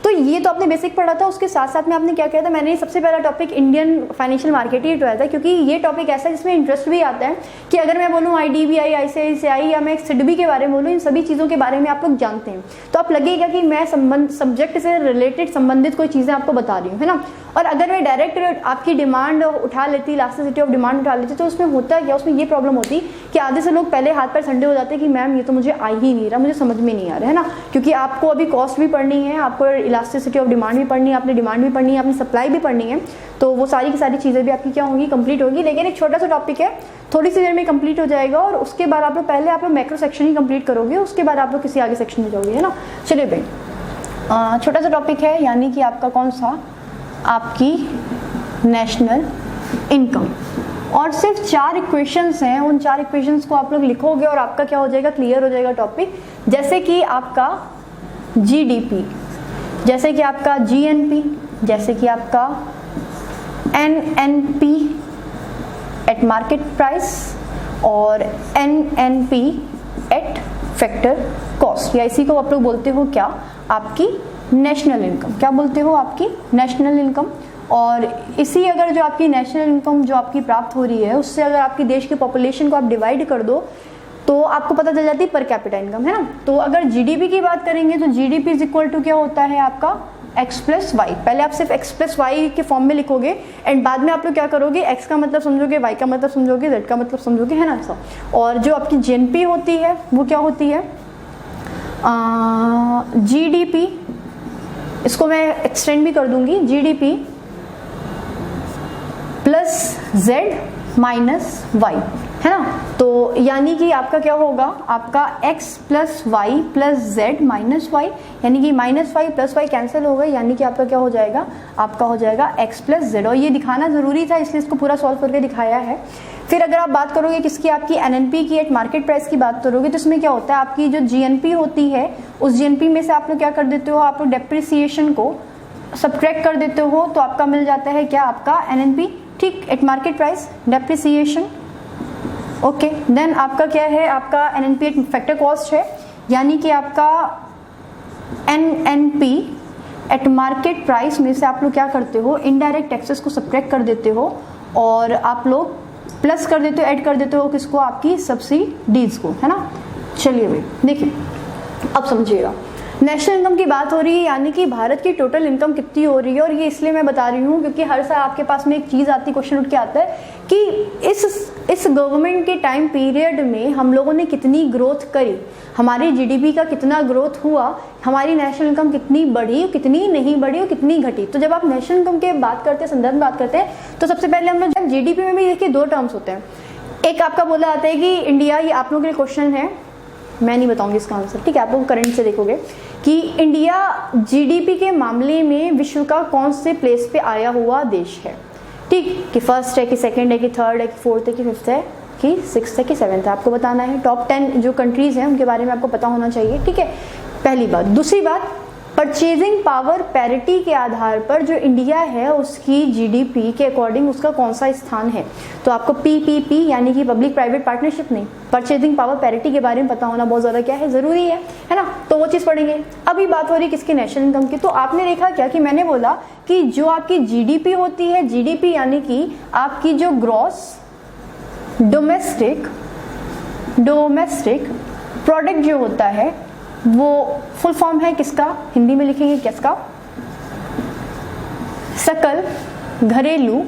[SPEAKER 1] तो ये तो आपने बेसिक पढ़ा था, उसके साथ साथ में आपने क्या किया था? मैंने सबसे पहला टॉपिक इंडियन फाइनेंशियल मार्केट ही उठाया था, क्योंकि ये टॉपिक ऐसा है जिसमें इंटरेस्ट भी आता है कि अगर मैं बोलूँ IDBI, ICICI या मैं सिडबी के बारे में बोलूँ, इन सभी चीज़ों के बारे में आप लोग जानते हैं, तो आप लगेगा कि मैं सब्जेक्ट से रिलेटेड संबंधित कोई चीज़ें आपको बता रही हूँ, है ना। और अगर मैं डायरेक्ट आपकी डिमांड उठा लेती, इलास्टिसिटी ऑफ डिमांड उठा लेती, तो उसमें होता क्या? उसमें ये प्रॉब्लम होती कि आधे से लोग पहले हाथ पर संडे हो जाते कि मैम ये तो मुझे आ ही नहीं रहा, मुझे समझ में नहीं आ रहा है ना, क्योंकि आपको अभी कॉस्ट भी पढ़नी है, आपको इलास्टिसिटी ऑफ डिमांड भी पढ़नी है, आपने डिमांड भी पढ़नी है, आपने सप्लाई भी पढ़नी है, तो वो सारी की सारी चीज़ें भी आपकी क्या होंगी, कंप्लीट होगी। लेकिन एक छोटा सा टॉपिक है, थोड़ी सी देर में कंप्लीट हो जाएगा, और उसके बाद आप लोग पहले आप लोग मैक्रो सेक्शन ही कंप्लीट करोगे, उसके बाद आप लोग किसी आगे सेक्शन में जाओगे, है ना। चलिए भाई, छोटा सा टॉपिक है, यानी कि आपका कौन सा, आपकी नेशनल इनकम, और सिर्फ 4 इक्वेशंस हैं, उन 4 इक्वेशंस को आप लोग लिखोगे और आपका क्या हो जाएगा, क्लियर हो जाएगा टॉपिक। जैसे कि आपका जीडीपी, जैसे कि आपका जीएनपी, जैसे कि आपका एनएनपी एट मार्केट प्राइस, और एनएनपी एट फैक्टर कॉस्ट, या इसी को आप लोग बोलते हो क्या, आपकी नेशनल इनकम। क्या बोलते हो, आपकी नेशनल इनकम। और इसी अगर जो आपकी नेशनल इनकम जो आपकी प्राप्त हो रही है, उससे अगर आपकी देश की पॉपुलेशन को आप डिवाइड कर दो तो आपको पता चल जाती है पर कैपिटा इनकम, है ना। तो अगर जीडीपी की बात करेंगे तो जीडीपी इज इक्वल टू क्या होता है आपका, x प्लस वाई। पहले आप सिर्फ x प्लस वाई के फॉर्म में लिखोगे, एंड बाद में आप लोग क्या करोगे, x का मतलब समझोगे, y का मतलब समझोगे, z का मतलब समझोगे, है ना ऐसा। और जो आपकी जीएनपी होती है वो क्या होती है, जीडीपी, इसको मैं एक्सटेंड भी कर दूंगी, GDP plus z minus Y, है ना। तो यानी कि आपका क्या होगा, आपका x plus Y plus z minus Y, यानी कि minus Y plus Y cancel हो गए, यानी कि आपका क्या हो जाएगा, आपका हो जाएगा x प्लस जेड। और ये दिखाना जरूरी था, इसलिए इसको पूरा सॉल्व करके दिखाया है। फिर अगर आप बात करोगे किसकी, आपकी एनएनपी की एट मार्केट प्राइस की बात करोगे, तो इसमें क्या होता है, आपकी जो जीएनपी होती है उस जीएनपी में से आप लोग क्या कर देते हो, आप लोग डेप्रिसिएशन को सब्ट्रैक्ट कर देते हो, तो आपका मिल जाता है क्या, आपका एनएनपी, ठीक, at market price depreciation. Okay, then आपका क्या है, आपका एनएनपी एट फैक्टर कॉस्ट है, यानी कि आपका एनएनपी एट मार्केट प्राइस में से आप लोग क्या करते हो, इनडायरेक्ट टैक्सेस को सब्ट्रैक्ट कर देते हो, और आप लोग प्लस कर देते हो, ऐड कर देते हो किसको, आपकी सब्सिडीज को, है ना। चलिए भाई देखिए, अब समझिएगा, नेशनल इनकम की बात हो रही है, यानी कि भारत की टोटल इनकम कितनी हो रही है। और ये इसलिए मैं बता रही हूँ क्योंकि हर साल आपके पास में एक चीज़ आती, क्वेश्चन उठ के आता है कि इस गवर्नमेंट के टाइम पीरियड में हम लोगों ने कितनी ग्रोथ करी, हमारी जीडीपी का कितना ग्रोथ हुआ, हमारी नेशनल इनकम कितनी बढ़ी, कितनी नहीं बढ़ी और कितनी घटी। तो जब आप नेशनल इनकम के बात करते हैं, संदर्भ में बात करते हैं, तो सबसे पहले हम लोग जीडीपी में भी देखिए 2 टर्म्स होते हैं। एक आपका बोला जाता है कि इंडिया, ये आप लोगों के लिए क्वेश्चन है, मैं नहीं बताऊंगी इसका आंसर, ठीक है, आप लोग करंट से देखोगे कि इंडिया जीडीपी के मामले में विश्व का कौन से प्लेस पे आया हुआ देश है, ठीक, कि फर्स्ट है, कि सेकंड है, कि थर्ड है, कि फोर्थ है, कि फिफ्थ है, कि सिक्स्थ है, कि सेवंथ है, आपको बताना है। टॉप 10 जो कंट्रीज हैं उनके बारे में आपको पता होना चाहिए, ठीक है, पहली बात। दूसरी बात, परचेजिंग पावर पैरिटी के आधार पर जो इंडिया है उसकी जीडीपी के अकॉर्डिंग उसका कौन सा स्थान है, तो आपको पीपीपी यानी कि पब्लिक प्राइवेट पार्टनरशिप नहीं, परचेजिंग पावर पैरिटी के बारे में पता होना बहुत ज्यादा क्या है, जरूरी है ना। तो वो चीज पढ़ेंगे। अभी बात हो रही है किसकी, नेशनल इनकम की। तो आपने देखा क्या कि मैंने बोला कि जो आपकी जीडीपी होती है, जीडीपी यानी कि आपकी जो ग्रॉस डोमेस्टिक प्रोडक्ट जो होता है, वो फुल फॉर्म है किसका, हिंदी में लिखेंगे किसका, सकल घरेलू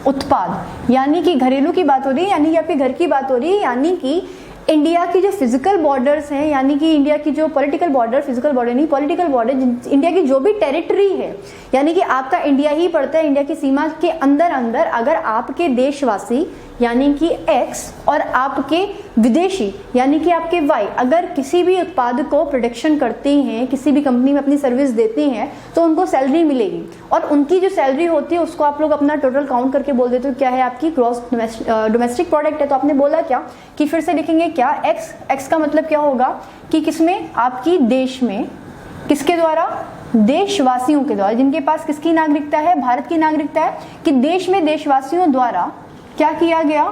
[SPEAKER 1] उत्पाद, यानी कि घरेलू की बात हो रही है, यानी कि आपके घर की बात हो रही है, यानी कि इंडिया की जो फिजिकल बॉर्डर्स हैं, यानी कि इंडिया की जो पॉलिटिकल बॉर्डर, फिजिकल बॉर्डर नहीं, पॉलिटिकल बॉर्डर, इंडिया की जो भी टेरिटरी है, यानी कि आपका इंडिया ही पड़ता है, इंडिया की सीमा के अंदर अंदर अगर आपके देशवासी यानी कि X और आपके विदेशी यानी कि आपके Y अगर किसी भी उत्पाद को प्रोडक्शन करते हैं, किसी भी कंपनी में अपनी सर्विस देते हैं, तो उनको सैलरी मिलेगी, और उनकी जो सैलरी होती है उसको आप लोग अपना टोटल काउंट करके बोल देते हो क्या है, आपकी ग्रॉस डोमेस्टिक प्रोडक्ट है। तो आपने बोला क्या कि फिर से लिखेंगे क्या, X का मतलब क्या होगा कि किसमें, आपकी देश में, किसके द्वारा, देशवासियों के द्वारा, जिनके पास किसकी नागरिकता है, भारत की नागरिकता है, कि देश में देशवासियों द्वारा क्या किया गया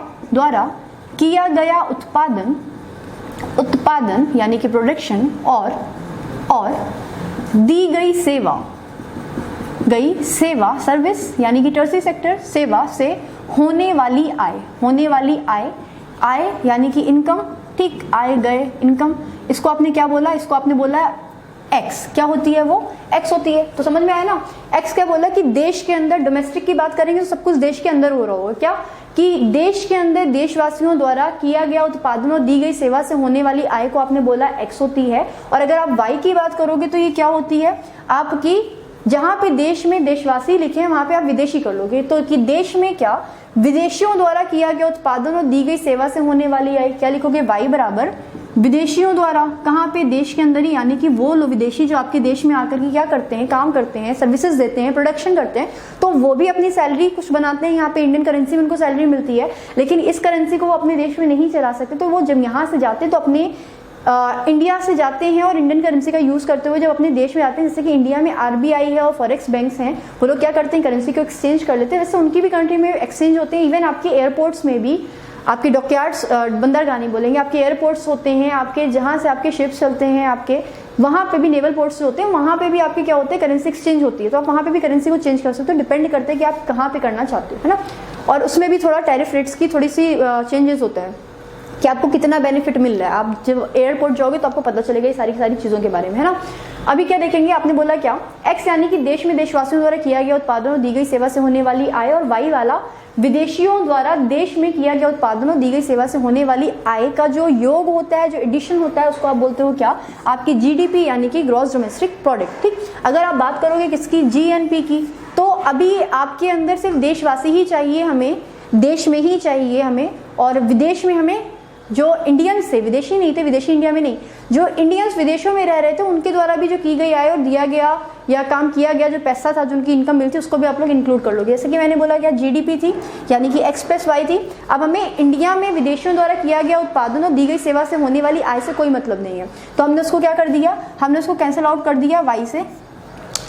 [SPEAKER 1] उत्पादन यानी कि प्रोडक्शन, और दी गई सेवा सर्विस यानी कि टर्सरी सेक्टर, सेवा से होने वाली आय यानी कि इनकम, ठीक, आए गए इनकम, इसको आपने क्या बोला, इसको आपने बोला एक्स। क्या होती है वो? एक्स होती है। तो समझ में आया ना। एक्स क्या बोला कि देश के अंदर, डोमेस्टिक की बात करेंगे तो सब कुछ देश के अंदर हो रहा होगा। क्या कि देश के अंदर देशवासियों द्वारा किया गया उत्पादन और दी गई सेवा से होने वाली आय को आपने बोला एक्स होती है। और अगर आप वाई की बात करोगे तो ये क्या होती है आपकी, जहां पे देश में देशवासी लिखे हैं वहां पे आप विदेशी कर लोगे। तो कि देश में क्या, विदेशियों द्वारा किया गया उत्पादन और दी गई सेवा से होने वाली आय, क्या लिखोगे? वाई बराबर विदेशियों द्वारा, कहाँ पे? देश के अंदर ही, यानी कि वो लोग विदेशी जो आपके देश में आकर के क्या करते हैं, काम करते हैं, सर्विसेज देते हैं, प्रोडक्शन करते हैं, तो वो भी अपनी सैलरी कुछ बनाते हैं यहाँ पे, इंडियन करेंसी में उनको सैलरी मिलती है, लेकिन इस करेंसी को वो अपने देश में नहीं चला सकते। तो वो जब यहाँ से जाते हैं तो अपने इंडिया से जाते हैं और इंडियन करेंसी का यूज करते हुए जब अपने देश में आते हैं, जैसे कि इंडिया में आरबीआई है और फॉरेक्स बैंक्स हैं, वो लोग क्या करते हैं, करेंसी को एक्सचेंज कर लेते हैं। वैसे उनकी भी कंट्री में एक्सचेंज होते हैं। इवन आपके एयरपोर्ट्स में भी, आपके डॉकयार्ड्स, बंदरगाह नहीं बोलेंगे, आपके एयरपोर्ट्स होते हैं, आपके जहां से आपके शिप्स चलते हैं, आपके वहां पे भी नेवल पोर्ट्स होते हैं, वहां पे भी आपके क्या होते हैं, करेंसी एक्सचेंज होती है। तो आप वहां पे भी करेंसी को चेंज कर सकते हो, डिपेंड करते हैं कि आप कहाँ पे करना चाहते हो, है ना। और उसमें भी थोड़ा टैरिफ रेट्स की थोड़ी सी चेंजेस होता है कि आपको कितना बेनिफिट मिल रहा है। आप जब एयरपोर्ट जाओगे तो आपको पता चलेगा ये सारी की सारी चीजों के बारे में, है ना। अभी क्या देखेंगे, आपने बोला क्या, एक्स यानी कि देश में देशवासियों द्वारा किया गया उत्पादन और दी गई सेवा से होने वाली आय, और वाई वाला विदेशियों द्वारा देश में किया गया उत्पादन और दी गई सेवा से होने वाली आय का जो योग होता है, जो एडिशन होता है, उसको आप बोलते हो क्या, आपकी जीडीपी यानी कि ग्रॉस डोमेस्टिक प्रोडक्ट। ठीक, अगर आप बात करोगे किसकी, जीएनपी की, तो अभी आपके अंदर सिर्फ देशवासी ही चाहिए हमें, देश में ही चाहिए हमें, और विदेश में हमें जो इंडियंस थे, विदेशी नहीं थे, विदेशी इंडिया में नहीं, जो इंडियंस विदेशों में रह रहे थे उनके द्वारा भी जो की गई आय और दिया गया या काम किया गया जो पैसा था, जो उनकी इनकम मिलती, उसको भी आप लोग इंक्लूड कर लोगे। जैसे कि मैंने बोला क्या, जीडीपी थी यानी कि एक्स प्लस वाई थी। अब हमें इंडिया में विदेशियों द्वारा किया गया उत्पादन और दी गई सेवा से होने वाली आय से कोई मतलब नहीं है, तो हमने उसको क्या कर दिया, हमने उसको कैंसिल आउट कर दिया, वाई से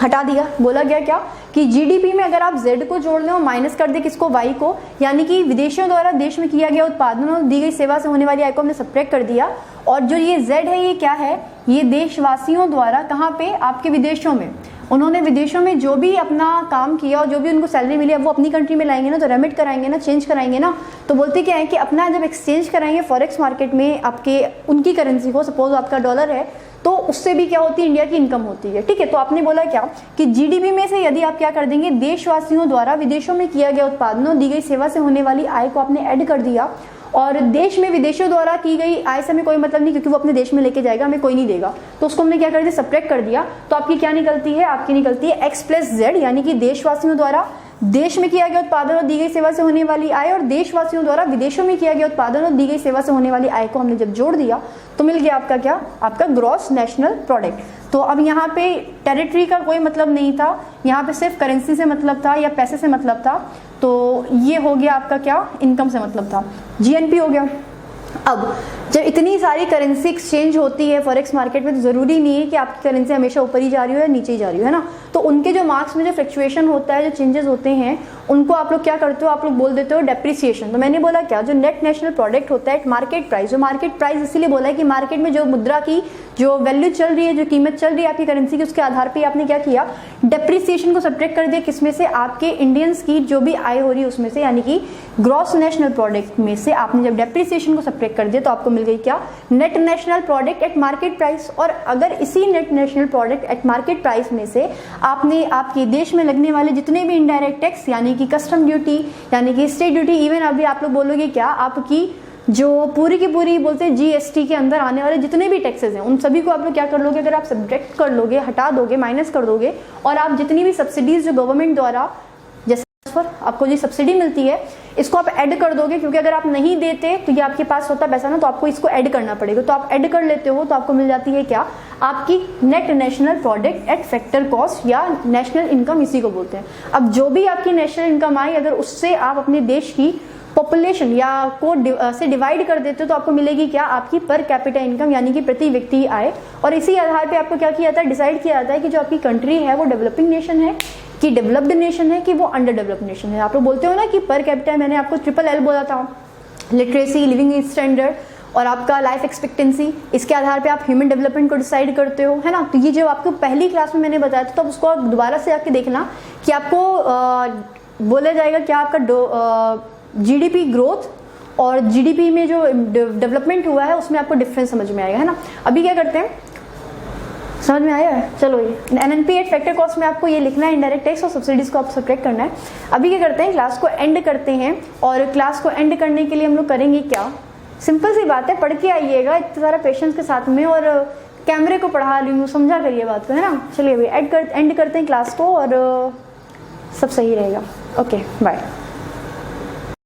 [SPEAKER 1] हटा दिया। बोला गया क्या कि जीडीपी में अगर आप जेड को जोड़ लें और माइनस कर दे किसको, वाई को, यानी कि विदेशियों द्वारा देश में किया गया उत्पादन और दी गई सेवा से होने वाली आय को हमने सब्ट्रैक्ट कर दिया। और जो ये जेड है ये क्या है, ये देशवासियों द्वारा कहाँ पे, आपके विदेशों में, उन्होंने विदेशों में जो भी अपना काम किया और जो भी उनको सैलरी मिली है वो अपनी कंट्री में लाएंगे ना, तो रेमिट कराएंगे ना, चेंज कराएंगे ना। तो बोलते क्या है कि अपना जब एक्सचेंज कराएंगे फॉरेक्स मार्केट में आपके उनकी करेंसी को, सपोज आपका डॉलर है, तो उससे भी क्या होती है, इंडिया की इनकम होती है। ठीक है, तो आपने बोला क्या कि जीडीपी में से यदि आप क्या कर देंगे, देशवासियों द्वारा विदेशों में किया गया उत्पादन और दी गई सेवा से होने वाली आय को आपने ऐड कर दिया, और देश में विदेशियों द्वारा की गई आय से हमें कोई मतलब नहीं, क्योंकि वो अपने देश में लेके जाएगा, हमें कोई नहीं देगा, तो उसको हमने क्या कर दिया, सब्ट्रैक्ट कर दिया। तो आपकी क्या निकलती है, आपकी निकलती है एक्स प्लस जेड, यानी कि देशवासियों द्वारा देश में किया गया उत्पादन और दी गई सेवा से होने वाली आय, और देशवासियों द्वारा विदेशों में किया गया उत्पादन और दी गई सेवा से होने वाली आय को हमने जब जोड़ दिया तो मिल गया आपका क्या, आपका ग्रॉस नेशनल प्रोडक्ट। तो अब यहाँ पे टेरिटरी का कोई मतलब नहीं था, यहाँ पे सिर्फ करेंसी से मतलब था या पैसे से मतलब था। तो ये हो गया आपका क्या, इनकम से मतलब था, जीएनपी हो गया। अब जब इतनी सारी करेंसी एक्सचेंज होती है फॉरेक्स मार्केट में, तो जरूरी नहीं है कि आपकी करेंसी हमेशा ऊपर ही जा रही हो या नीचे ही जा रही हो, है ना। तो उनके जो मार्क्स में जो फ्लक्चुएशन होता है, जो चेंजेस होते हैं, उनको आप लोग क्या करते हो, आप लोग बोल देते हो डेप्रिसिएशन। तो मैंने बोला क्या, जो नेट नेशनल प्रोडक्ट होता है मार्केट प्राइस, जो मार्केट प्राइस इसीलिए बोला है कि मार्केट में जो मुद्रा की जो वैल्यू चल रही है, जो कीमत चल रही है आपकी करेंसी की, उसके आधार पर आपने क्या किया, डेप्रिसिएशन को सब्ट्रैक्ट कर दिया, किसमें से, आपके इंडियंस की जो भी आय हो रही है उसमें से, यानी कि ग्रॉस नेशनल प्रोडक्ट में से आपने जब डेप्रिसिएशन को सब्ट्रैक्ट कर दिया तो आपको मिल गई क्या, net national product at market price. और अगर इसी net national product at market price में से आपने आपके देश में लगने वाले जितने भी इनडायरेक्ट टैक्स, यानी कि कस्टम ड्यूटी, यानी कि स्टेट ड्यूटी, इवन अभी आप लोग बोलोगे क्या, आपकी जो पूरी की पूरी बोलते हैं जीएसटी के अंदर आने वाले जितने भी टैक्सेस हैं, उन सभी को आप लोग क्या कर लोगे, अगर आप सब्ट्रैक्ट कर लोगे, हटा दोगे, माइनस कर दोगे, और आप जितनी भी सब्सिडीज जो गवर्नमेंट द्वारा, जैसे आपको जो सब्सिडी मिलती है, इसको आप ऐड कर दोगे, क्योंकि अगर आप नहीं देते तो ये आपके पास होता पैसा ना, तो आपको इसको ऐड करना पड़ेगा। तो आप ऐड कर लेते हो तो आपको मिल जाती है क्या, आपकी net national product at factor cost, या नेशनल इनकम इसी को बोलते हैं। अब जो भी आपकी नेशनल इनकम आई, अगर उससे आप अपने देश की पॉपुलेशन या को से डिवाइड कर देते हो तो आपको मिलेगी क्या, आपकी पर कैपिटा इनकम, यानी कि प्रति व्यक्ति आय। और इसी आधार पे आपको क्या किया जाता है, डिसाइड किया जाता है कि जो आपकी कंट्री है वो डेवलपिंग नेशन है कि डेवलप्ड नेशन है कि वो अंडर डेवलप्ड नेशन है। आप लोग बोलते हो ना कि पर कैपिटा, मैंने आपको ट्रिपल L बोला था, लिटरेसी, लिविंग स्टैंडर्ड और आपका लाइफ एक्सपेक्टेंसी, इसके आधार पे आप ह्यूमन डेवलपमेंट को डिसाइड करते हो, है ना। तो ये जो आपको पहली क्लास में मैंने बताया था, तो उसको दोबारा से आके देखना कि आपको बोला जाएगा क्या, आपका जीडीपी ग्रोथ और जीडीपी में जो डेवलपमेंट हुआ है उसमें आपको डिफरेंस समझ में आएगा, है ना। अभी क्या करते हैं, समझ में आया है? चलो ये एनएनपी एट फैक्टर कॉस्ट में आपको ये लिखना है इनडायरेक्ट टैक्स और सब्सिडीज को आप सब्ट्रैक्ट करना है। अभी क्या करते हैं, क्लास को एंड करते हैं, और क्लास को एंड करने के लिए हम लोग करेंगे क्या, सिंपल सी बात है, पढ़ के आइएगा इतना सारा पेशेंस के साथ में, और कैमरे को पढ़ा ली हूँ, समझा करिए बात को, है ना। चलिए अभी एंड करते हैं क्लास को और सब सही रहेगा। Okay bye.